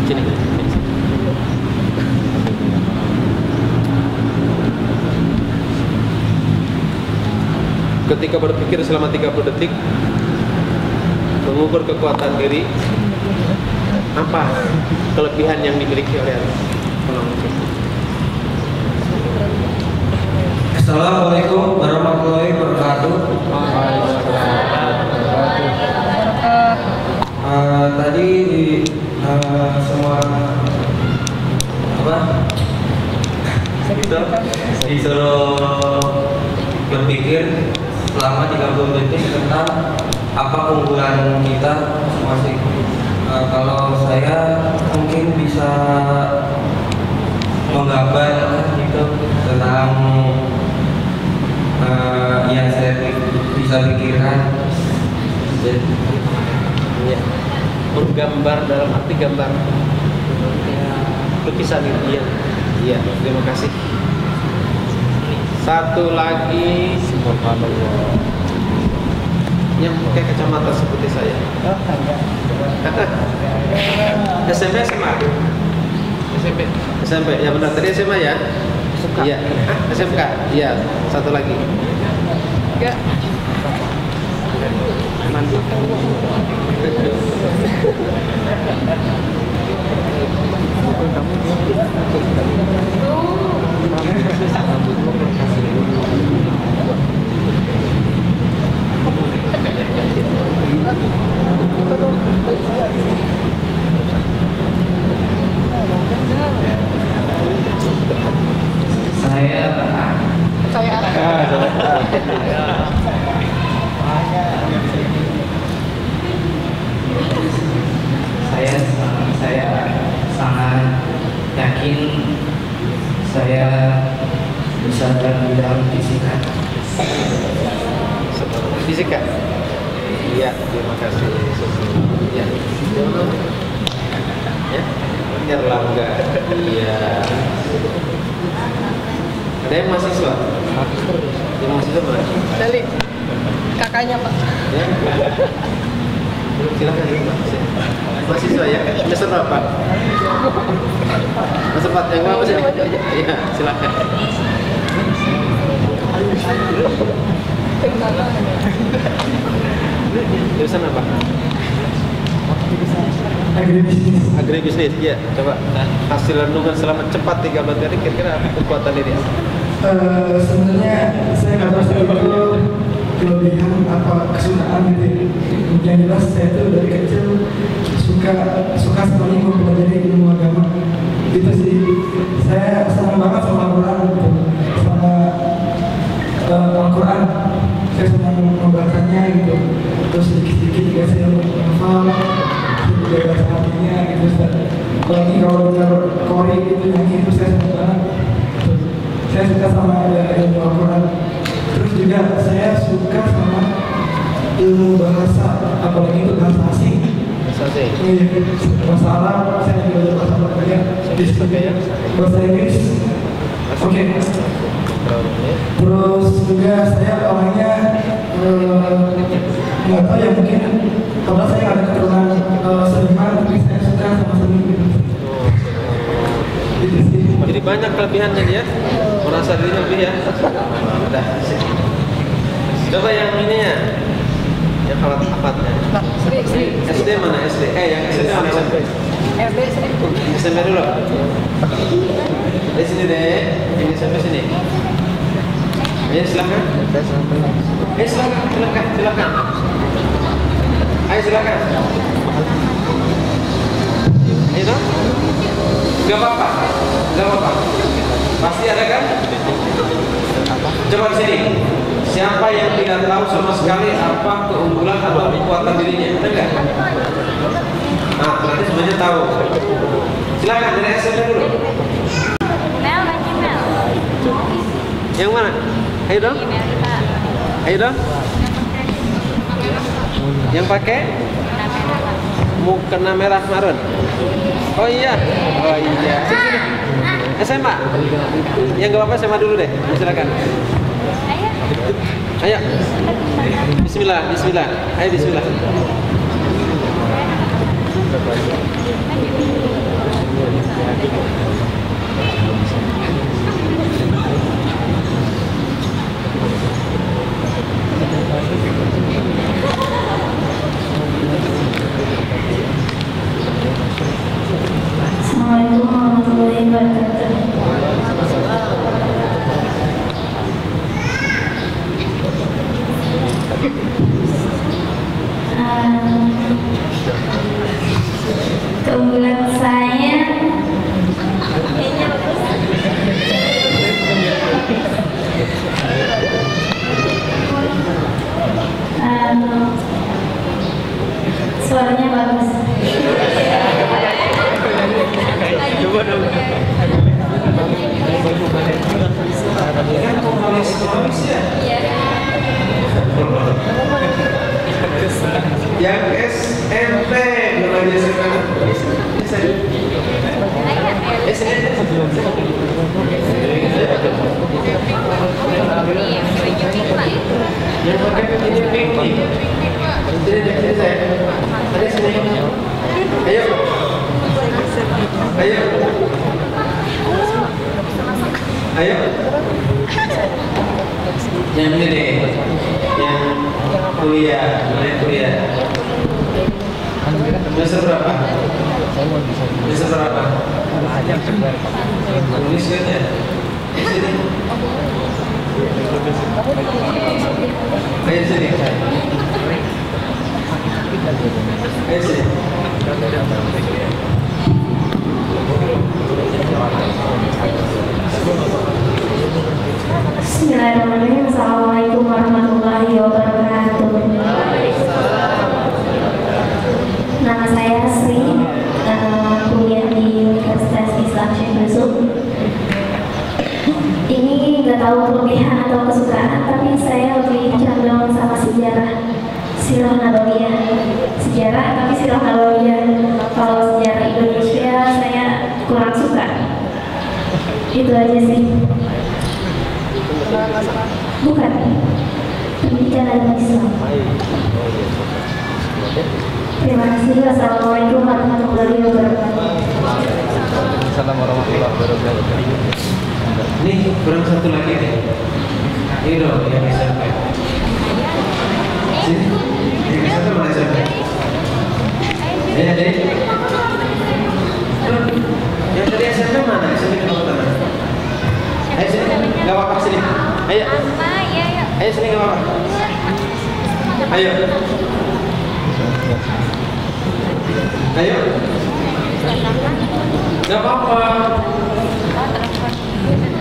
Sini. Ketika berpikir selama 30 detik, mengukur kekuatan diri, apa kelebihan yang dimiliki oleh Anda? Assalamualaikum warahmatullahi wabarakatuh. Tadi semua disuruh berpikir selama 30 detik tentang apa keunggulan kita masing-masing. Kalau saya mungkin bisa menggambar gitu tentang yang saya bisa pikirkan. Ya. Menggambar dalam arti gambar lukisan itu. Iya, terima kasih. Satu lagi, subhanallah, yang pakai kacamata seperti saya. SMP SMA? SMP, ya benar, tadi SMA ya? Iya, SMK, iya, satu lagi. Enggak. Saya sangat yakin saya bisa dalam bidang fisika. Fisika. Iya, terima kasih. Ya. Ya. Erlangga. Iya. Ada yang mahasiswa? Yang mahasiswa mana? Dali, kakaknya Pak. Ya. Silakan. Mahasiswa ya. Semester berapa? Semester 4 yang apa sih? Iya, silakan. Jurusan apa? Agribisnis. Iya, coba hasil renungan selama cepat 3 bulan tadi kira-kira apa kekuatan diri? Sebenarnya saya nggak tahu sih itu kelebihan apa kesukaan gitu. Yang jelas saya tuh dari kecil suka sekali mempelajari ilmu agama. Itu sih saya senang banget sama Al-Quran gitu, sama Al-Quran. Saya senang membacanya gitu. Terus sedikit-sedikit juga saya menghafal, juga baca hatinya gitu. Apalagi kalau bicara kori gitu nyanyi itu saya senang banget. Saya suka sama ilmu Al-Quran. Terus juga saya suka sama ilmu bahasa, apalagi itu bahasa asing. Bahasa Arab, saya juga belajar bahasa Arab, bahasa Inggris. Oke. Terus juga saya orangnya nggak tahu ya, mungkin kalau saya ada keturunan seniman, tapi saya suka sama seni gitu. Jadi banyak kelebihannya dia, merasa dirinya lebih ya. Udah. Coba yang ini ya, yang alat-alatnya. SD mana SD? Yang SD mana SMP? SMP dulu. Di sini deh, ini sampai sini. Ayo silakan. Silakan. Ayo silakan. Ayo dong. Gak apa-apa. Pasti ada kan? Coba di sini. Siapa yang tidak tahu sama sekali apa keunggulan atau kekuatan dirinya? Ada nggak? Nah, nanti semuanya tahu. Silakan dari SMP dulu. Mel. Yang mana? Ayo dong. Yang pakai mukena merah marun. Oh iya. Sini. SMA. Yang gak apa-apa SMA dulu deh. Silakan. Ayo. Bismillah. Ayo bismillah. Assalamualaikum warahmatullahi wabarakatuh. Keunggulan saya kayaknya bagus. Suaranya bagus. Coba dong. Yang SMP namanya sekarang. Yang pakai ini pink nih. Sini saya. Ada sini. Ayo. Yang ini deh. Yang kuliah. Semester berapa? Tulis ya. Sini. Ayo sini. Bismillahirrahmanirrahim. Assalamualaikum warahmatullahi wabarakatuh. Nama saya Sri, kuliah di Universitas Islam Syekh Yusuf. Ini nggak tahu kelebihan atau kesukaan, tapi saya lebih condong sama sejarah, sirah nabawiyah, sejarah tapi sirah nabawiyah. Kalau sejarah Indonesia saya kurang suka. Itu aja sih. Bukan pendidikan agama Islam. Terima kasih. Wassalamualaikum warahmatullahi wabarakatuh. Assalamualaikum warahmatullahi wabarakatuh. Nih kurang satu lagi nih. Ini loh yang SMP. Sini, yang SMP mana SMP? Dek. Yang tadi SMP mana? SMP di mana? Ayo sini, nggak apa-apa sini. Ayo. Ayo sini nggak apa-apa. Ayo. Ayo. Nggak apa-apa.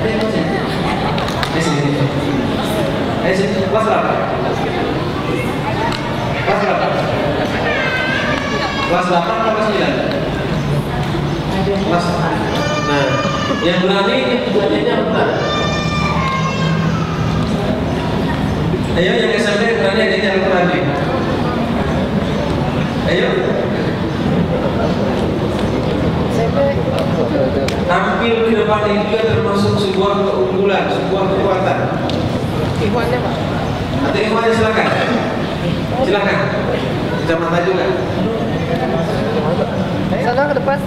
Ayo sini. Ayo sini. Kelas berapa? Kelas berapa? Kelas 8 atau kelas 9? Kelas. Nah, yang berani belajarnya apa? Ayo yang SMP berani aja yang berani. Ayo. Tampil ke depan itu juga termasuk sebuah keunggulan, sebuah kekuatan. Ikhwannya Pak. Atau ikhwannya silakan. Silakan. Kacamata juga. Sana ke depan.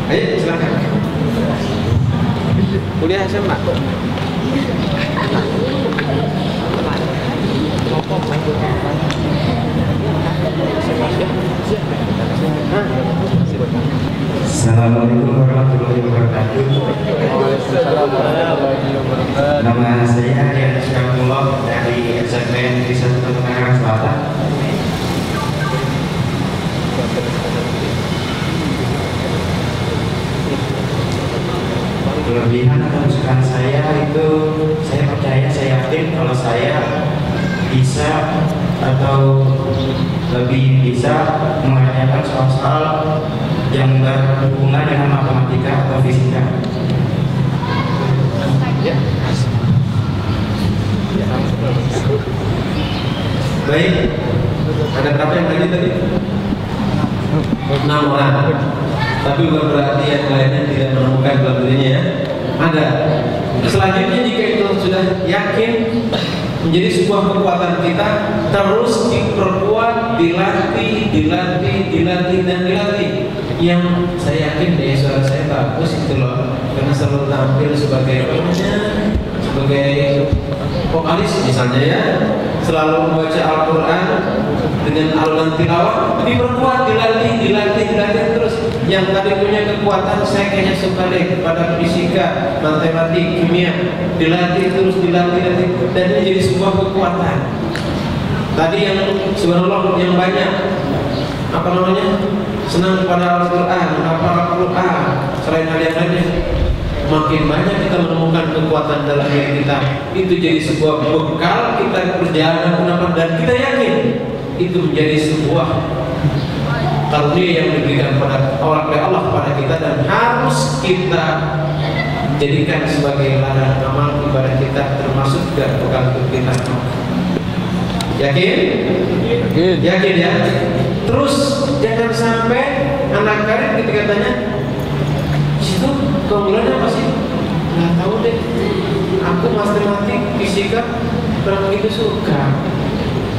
Ayo silakan. Kuliah SMA. Assalamualaikum warahmatullahi wabarakatuh. Nama saya Aryan Syamullah dari SMN Desa Tangerang Selatan. Kelebihan atau kesukaan saya itu, saya percaya, saya yakin kalau saya bisa atau lebih bisa mengerjakan soal-soal yang berhubungan dengan matematika atau fisika. Baik, ada berapa yang tadi? 6 orang. Tapi bukan berarti yang lainnya tidak menemukan kelebihannya ya. Ada. Selanjutnya jika itu sudah yakin menjadi sebuah kekuatan kita, terus diperkuat, dilatih dan dilatih. Yang saya yakin deh suara saya bagus itu loh, karena selalu tampil sebagai vokalis misalnya ya, selalu membaca Al-Quran dengan alunan tilawah, diperkuat, dilatih terus. Yang tadi punya kekuatan saya kayaknya suka deh kepada fisika, matematik, kimia, dilatih terus, dilatih dan ini jadi sebuah kekuatan. Tadi yang subhanallah yang banyak apa namanya senang kepada Al-Quran, selain hal yang lainnya, makin banyak kita menemukan kekuatan dalam diri kita. Itu jadi sebuah bekal kita perjalanan dan kita yakin itu menjadi sebuah karunia yang diberikan oleh Allah kepada kita dan harus kita jadikan sebagai ladang amal ibadah kita, termasuk juga bekal untuk kita. Yakin? Yakin ya? Terus jangan sampai anak karir ketika tanya, situ keunggulannya apa sih? Nggak tahu deh. Aku matematik, fisika kurang begitu suka.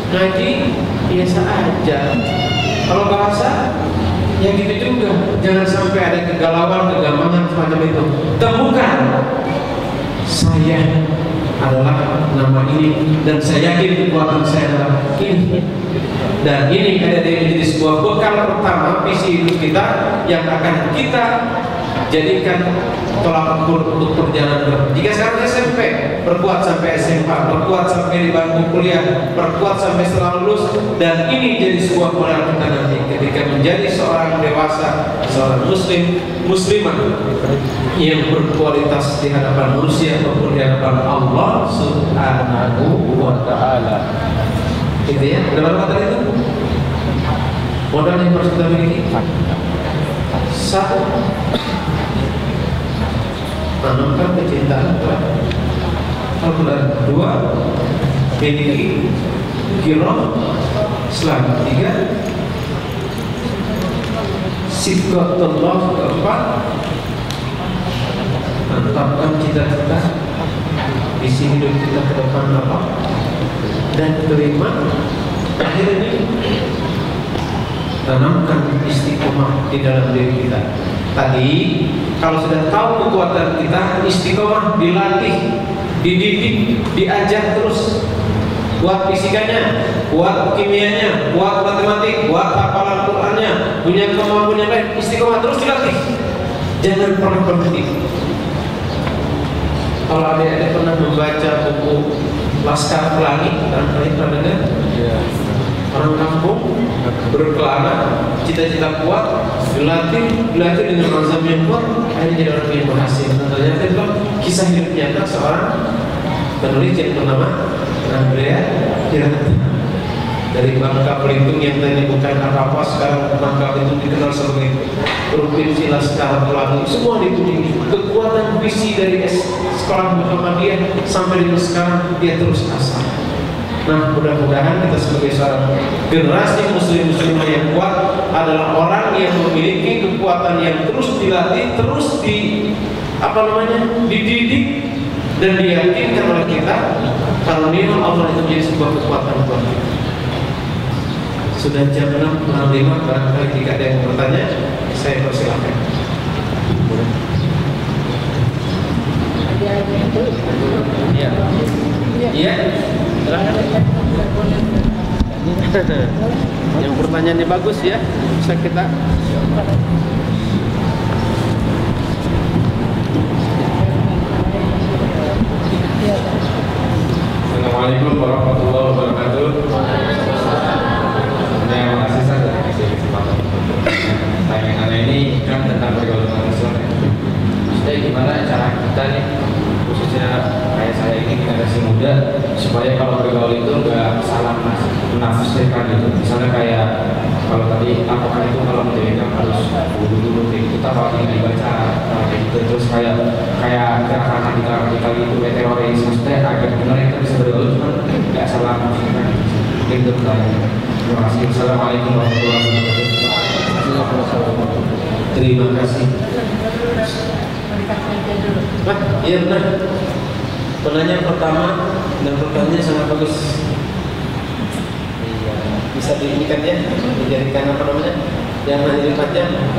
Ngaji biasa aja. Kalau bahasa ya gitu juga. Jangan sampai ada kegalauan, kegampangan semacam itu. Temukan saya adalah nama ini dan saya yakin kekuatan saya adalah ini. Dan ini menjadi sebuah bekal pertama visi hidup kita yang akan kita jadikan tolak ukur untuk perjalanan. Jika sekarang SMP, perkuat sampai SMA, perkuat sampai di bangku kuliah, perkuat sampai setelah lulus, dan ini jadi sebuah modal kita nanti ketika menjadi seorang dewasa, seorang muslimah yang berkualitas di hadapan manusia maupun di hadapan Allah Subhanahu wa Ta'ala. Gitu ya, dalam kata itu modal yang harus kita miliki. Satu, tanamkan kecintaan kepada Al-Quran. Dua, miliki qiraah Islam. Tiga, sifatullah. Keempat, mantapkan cita-cita visi hidup kita ke depan apa. Dan kelima, akhir ini tanamkan istiqomah di dalam diri kita. Tadi kalau sudah tahu kekuatan kita, istiqomah dilatih, dididik, diajar terus. Buat fisikanya, buat kimianya, buat matematik, buat hafalan Qur'annya, punya kemampuan yang lain, istiqomah terus dilatih. Jangan pernah berhenti. Kalau adik-adik pernah membaca buku Laskar Pelangi, pernah dengar? Orang kampung berkelana, cita-cita kuat, dilatih dengan azam yang kuat, akhirnya jadi orang yang berhasil. Ternyata itu kisah hidup nyata seorang penulis yang bernama Andrea Hirata dari Bangka Belitung, yang tadi bukan apa-apa, sekarang Bangka Belitung dikenal sebagai provinsi Laskar Pelangi. Semua dituding kekuatan visi dari sekolah Muhammadiyah sampai dengan sekarang dia terus asal. Nah, mudah-mudahan kita sebagai seorang generasi muslim-muslimah yang kuat adalah orang yang memiliki kekuatan yang terus dilatih, terus dididik dan diyakinkan oleh kita kalau nikmat Allah itu menjadi sebuah kekuatan buat kita. Sudah jam 6:05, barangkali jika ada yang bertanya, saya persilakan. Iya. Iya. Yang pertanyaannya bagus ya, bisa kita. Assalamualaikum warahmatullahi wabarakatuh. Terima kasih saja kasih kesempatan. Tayangan ini kan tentang pergaulan Islam. Jadi gimana cara kita nih, khususnya kayak saya ini generasi muda, supaya kalau bergaul itu nggak salah menafsirkan gitu. Misalnya kayak kalau tadi apakah itu kalau menjadikan harus dulu itu apa yang dibaca gitu. Terus kayak gerakan radikal itu teroris, maksudnya agak benar kita bisa bergaul cuma nggak salah menafsirkan gitu. Terima kasih. Assalamualaikum warahmatullahi wabarakatuh. Terima kasih. Iya benar. Pertanyaan pertama dan pertanyaannya sangat bagus. Iya, bisa diinikan ya, dijadikan apa namanya? Jangan hanya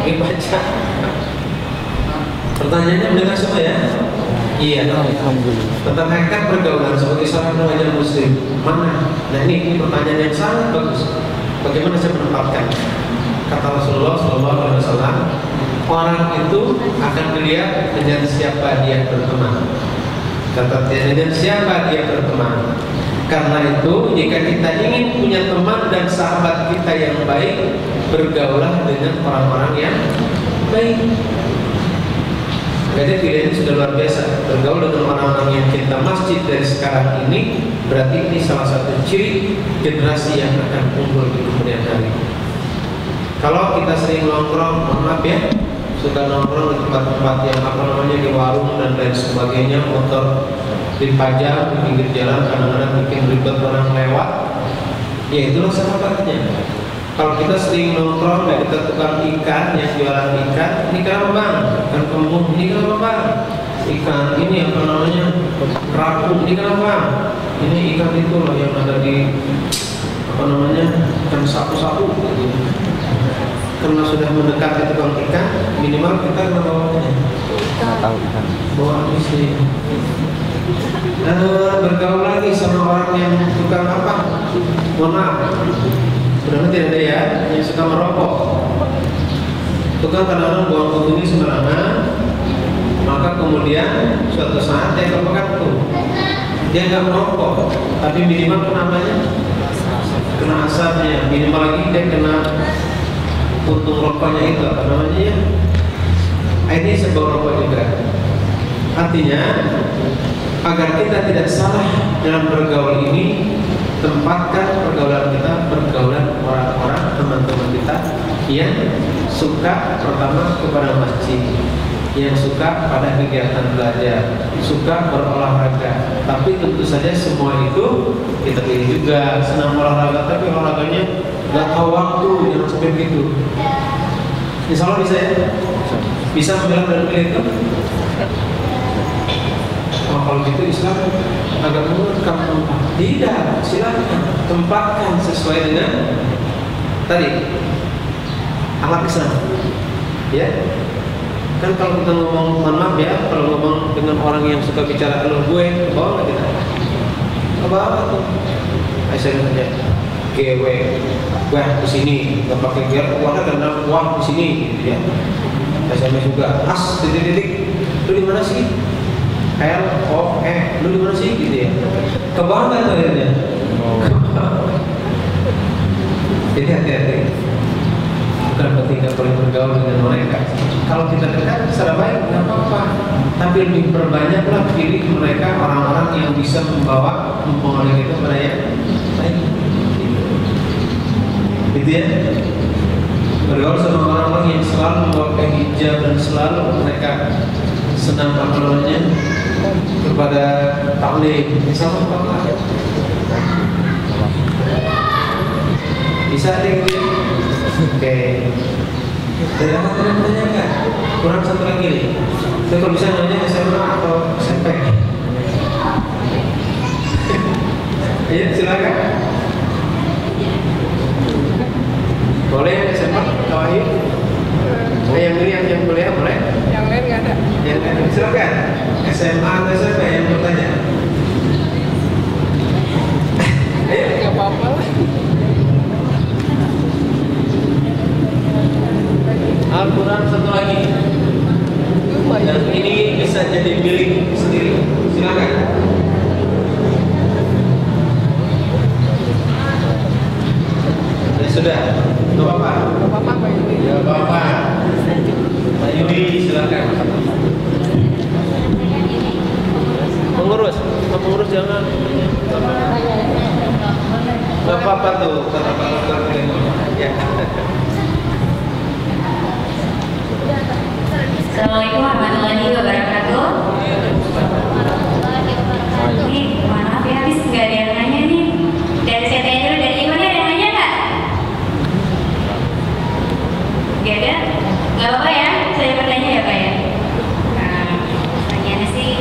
dibaca. Pertanyaannya mendengar semua ya? Iya. Tentang hakikat pergaulan sebagai seorang remaja muslim, mana? Nah ini pertanyaan yang sangat bagus. Bagaimana saya menempatkan? Kata Rasulullah SAW, orang itu akan dilihat dengan siapa dia berteman. Kata dia, dengan siapa dia berteman. Karena itu jika kita ingin punya teman dan sahabat kita yang baik, bergaulah dengan orang-orang yang baik. Jadi pilihan sudah luar biasa. Bergaul dengan orang-orang yang cinta masjid dari sekarang ini, berarti ini salah satu ciri generasi yang akan unggul di kemudian hari. Kalau kita sering nongkrong, mohon maaf ya, suka nongkrong di tempat-tempat yang apa namanya di warung dan lain sebagainya, motor dipajang di pinggir jalan, kadang-kadang bikin ribet orang lewat, ya itulah sahabatnya. Kalau kita sering nongkrong dan kita tukang ikan yang jualan ikan, ini kenapa bang? Ikan kembung, ini kenapa bang? Ikan ini apa namanya? Kerapu, ini kenapa bang? Ini ikan itu loh yang ada di apa namanya? Ikan sapu-sapu gitu. Karena sudah mendekati tukang ikan, minimal kita membawanya. Tahu ikan. Bawa istri. Bergaul lagi sama orang yang tukang apa? Mohon maaf. Sudah tidak ada ya, yang suka merokok. Tukang kadang-kadang buang punggungnya sembarangan, kemudian suatu saat dia kepekat tuh, dia nggak merokok, tapi minimal kena asapnya, minimal lagi dia kena puntung rokoknya itu apa namanya ya? Ini sebuah rokok juga. Artinya agar kita tidak salah dalam bergaul ini, tempatkan pergaulan kita pergaulan orang-orang teman-teman kita yang suka pertama kepada masjid, yang suka pada kegiatan belajar, suka berolahraga. Tapi tentu saja semua itu kita pilih juga. Senang olahraga tapi olahraganya nggak tahu waktu, jangan sampai begitu. Insya Allah bisa ya? Bisa memilah dan pilih itu? Oh, kalau gitu Islam agak mengurutkan tempat. Tidak, silakan tempatkan sesuai dengan tadi alat Islam. Ya, kan kalau kita ngomong, mohon maaf ya, kalau ngomong dengan orang yang suka bicara elu gue, ke bawah nggak kita? Ke bawah tuh. Saya saja, GW, wah di sini, nggak pakai gear, uangnya karena uang di sini, gitu ya. SMS juga, as titik-titik, lu di mana sih? L O E, lu di mana sih? Gitu ya. Ke bawah nggak tuh akhirnya? Jadi hati-hati. Bukan berarti nggak boleh bergaul dengan mereka. Kalau kita dekat secara baik nggak apa-apa, tapi lebih perbanyaklah pilih mereka orang-orang yang bisa mempengaruhi kita pada yang baik. Gitu ya. Bergaul sama orang-orang yang selalu memakai hijab dan selalu mereka senang namanya kepada taklim, sama apa? Bisa deh gitu. Oke. Dari apa tanya enggak? Kurang satu lagi nih. Saya kalau bisa nanya SMA atau SMP. Ayo silakan. Boleh SMA, Wahyu? Yang ini yang kuliah boleh? Yang lain nggak ada. Yang lain silakan. SMA atau SMP yang mau tanya? Ayo. Nggak apa-apa lah. Al-Quran satu lagi. Dan ini bisa jadi milik sendiri. Silakan. Ya sudah. Gak apa-apa. Nggak apa-apa Pak Yudi. Gak apa-apa. Pak Yudi silakan. Pengurus jangan. Gak apa-apa tuh kata Pak Dokter. Ya. Assalamualaikum warahmatullahi wabarakatuh. Ini maaf ya, habis nggak ada yang nanya nih. Dari saya tanya dulu, dari Iwan ada yang nanya nggak? Nggak ada? Nggak apa-apa ya, saya bertanya ya Pak ya. Pertanyaannya sih,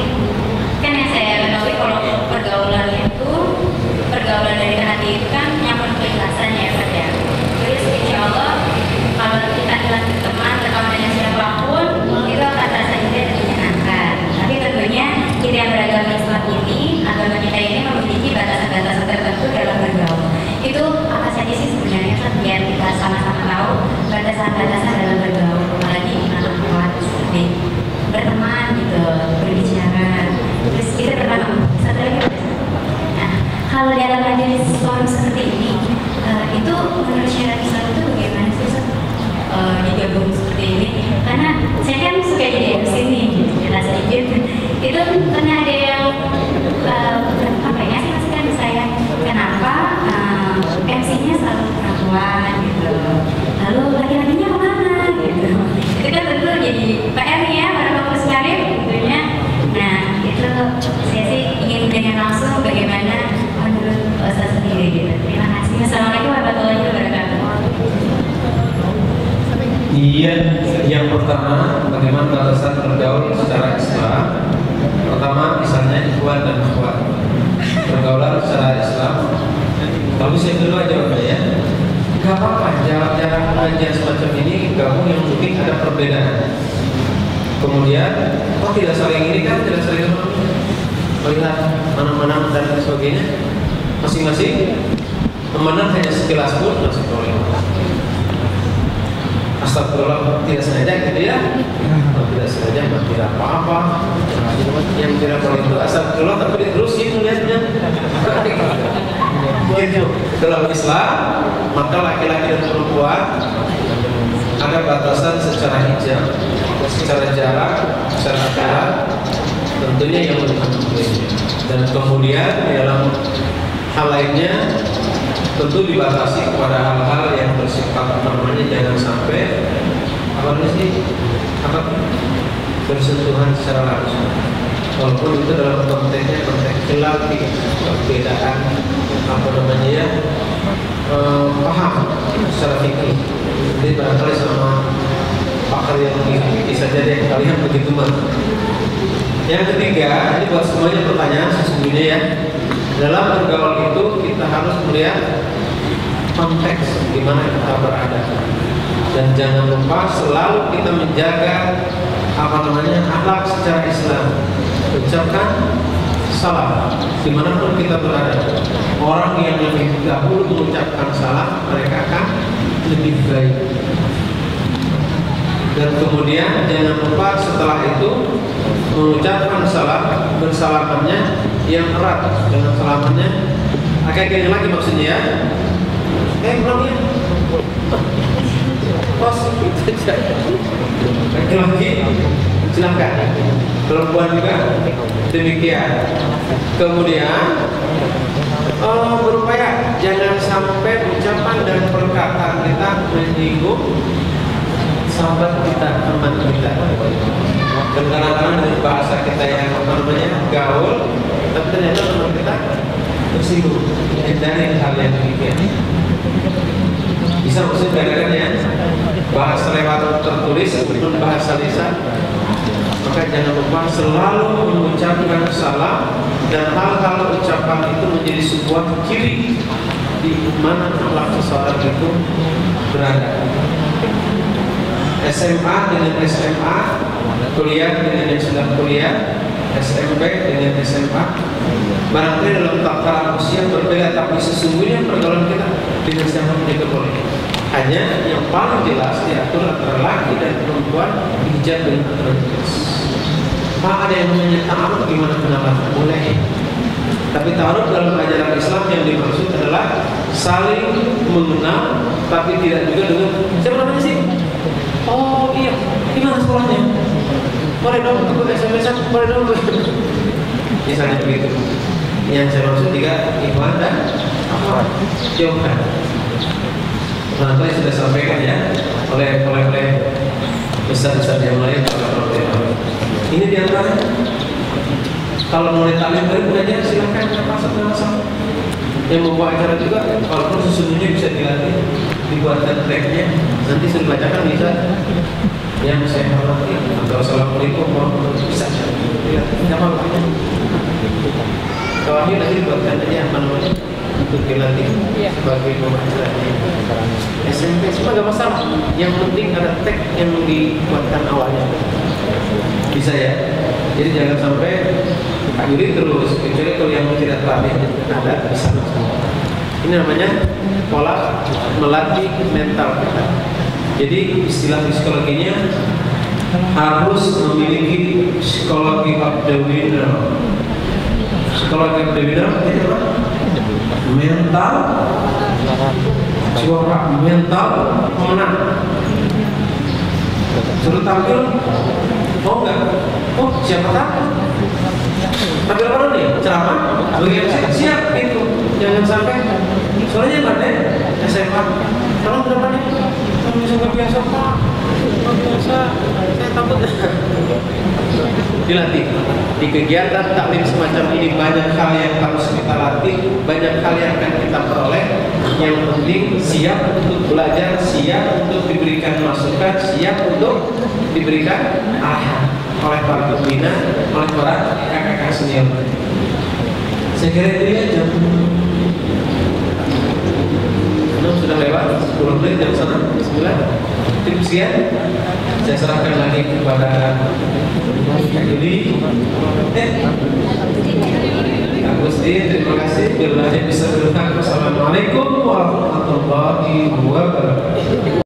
kan yang saya ketahui kalau pergaulan itu, pergaulan dari hati itu kan nyaman keikhlasan ya Pak ya. Terus insya Allah kalau kita adalah teman berkawan dengan siapapun itu akan terasa indah dan menyenangkan. Tapi tentunya kita yang beragama Islam ini, agama kita ini memiliki batasan-batasan tertentu dalam bergaul. Itu apa saja sih sebenarnya kan biar kita sama-sama tahu batasan-batasan dalam bergaul, apalagi anak kuat seperti berteman gitu, berbicara. Terus itu pertama, satu lagi. Nah, kalau dalam majelis forum seperti ini, itu menurut syariat Islam itu bagaimana sih Ustaz? Digabung seperti ini, karena saya kan suka jadi MC nih, jelas sedikit. Itu karena ada yang apa ya sih masukan ke saya, kenapa MC-nya selalu perempuan gitu, lalu laki-lakinya kemana gitu. Itu kan tentu jadi PR ya para pengurus karir tentunya. Nah itu saya sih ingin dengan langsung bagaimana menurut Ustaz sendiri gitu. Terima kasih. Assalamualaikum warahmatullahi wabarakatuh. Iya, yang pertama bagaimana batasan bergaul secara Islam. Pertama misalnya ikhwan dan akhwat, pergaulan secara Islam. Kalau saya dulu aja Pak ya, gak apa-apa jarang-jarang aja semacam ini gabung, yang penting ada perbedaan. Kemudian, oh tidak saling ini kan, tidak saling melihat mana-mana dan sebagainya. Masing-masing memandang hanya sekilas pun masih boleh. Astagfirullah, tidak sengaja gitu ya. Kalau tidak sengaja tidak apa-apa. yang tidak boleh itu asal keluar tapi diterusin lihatnya. Begitu. Dalam Islam maka laki-laki dan perempuan ada batasan secara hijab, secara jarak, secara jarak tentunya yang lebih dan kemudian dalam hal lainnya tentu dibatasi kepada hal-hal yang bersifat namanya jangan sampai bersentuhan secara langsung, walaupun itu dalam konteksnya konteks khilafi, perbedaan paham secara fikih. Jadi barangkali sama pakar yang bisa jadi kalian begitu mah. Yang ketiga, ini buat semuanya pertanyaan sesungguhnya ya. Dalam bergaul itu kita harus melihat konteks di mana kita berada. Dan jangan lupa selalu kita menjaga akhlak secara Islam. Ucapkan salam dimanapun kita berada. Orang yang lebih dahulu mengucapkan salam mereka akan lebih baik. Dan kemudian jangan lupa setelah itu mengucapkan salam bersalamannya yang erat dengan salamannya. Kayak lagi maksudnya ya. Pulang ya. Bos, laki-laki silahkan, perempuan juga demikian. Kemudian berupaya jangan sampai ucapan dan perkataan kita menyinggung sahabat kita, teman kita. Dan kadang-kadang dengan bahasa kita yang gaul, tapi ternyata teman kita tersinggung. Hindari hal yang demikian. Bisa maksud kadang-kadang ya, bahasa lewat tertulis ataupun bahasa lisan. Maka jangan lupa selalu mengucapkan salam dan hal-hal ucapan itu menjadi sebuah ciri di mana akhlak seseorang itu berada. SMA dengan SMA, kuliah dengan yang sedang kuliah, SMP dengan SMA. Barangkali dalam tataran usia berbeda, tapi sesungguhnya pergaulan kita dengan siapa juga boleh. Hanya yang paling jelas diatur antara laki dan perempuan hijab dengan aturan jelas. Ada yang namanya ta'aruf gimana pendapat? Boleh. Tapi ta'aruf dalam ajaran Islam yang dimaksud adalah saling mengenal, tapi tidak juga dengan siapa namanya sih? Oh iya, gimana sekolahnya? Boleh dong, aku SMS-an, boleh dong. Misalnya begitu. Yang saya maksud juga ikhwan dan jauhkan. Nah, tadi sudah sampaikan ya oleh besar-besar yang lain. Ini diantara. Kalau mulai taklim dari belajar silakan satu-satu. Yang membawa acara juga, walaupun sesungguhnya bisa dilatih, dibuatkan tracknya. Nanti sudah bacakan bisa. Yang saya hormati, assalamualaikum warahmatullahi wabarakatuh. Tidak apa-apa. Kalau ini nanti dibuatkan aja untuk dilatih sebagai pemahamannya. SMP semua gak masalah. Yang penting ada tag yang dibuatkan awalnya. Bisa ya. Jadi jangan sampai Yuri terus, kecuali kalau yang tidak terlatih ada bisa. Ini namanya pola melatih mental kita. Jadi istilah psikologinya harus memiliki psikologi of the winner. Psikologi of the winner itu apa? Mental juara, mental pemenang. Suruh tampil, mau nggak? Oh siapa tahu? Tampil apa nih? Ceramah? Bagian siap itu. Jangan sampai. Soalnya nggak deh SMA. Tolong berapa nih? Nggak biasa Pak. Nggak biasa. Saya takut. Dilatih. Di kegiatan taklim semacam ini banyak hal yang harus kita latih, banyak hal yang akan kita peroleh. Yang penting siap untuk belajar, siap untuk diberikan masukan, siap untuk diberikan arahan oleh para pembina, oleh para kakak-kakak senior. Saya kira itu ya jam 6 sudah lewat, 10 menit jam sana, 9. Tim sekian, saya serahkan lagi kepada Yuli. Agusti, terima kasih. Bila bisa berhutang. Wassalamualaikum warahmatullahi wabarakatuh.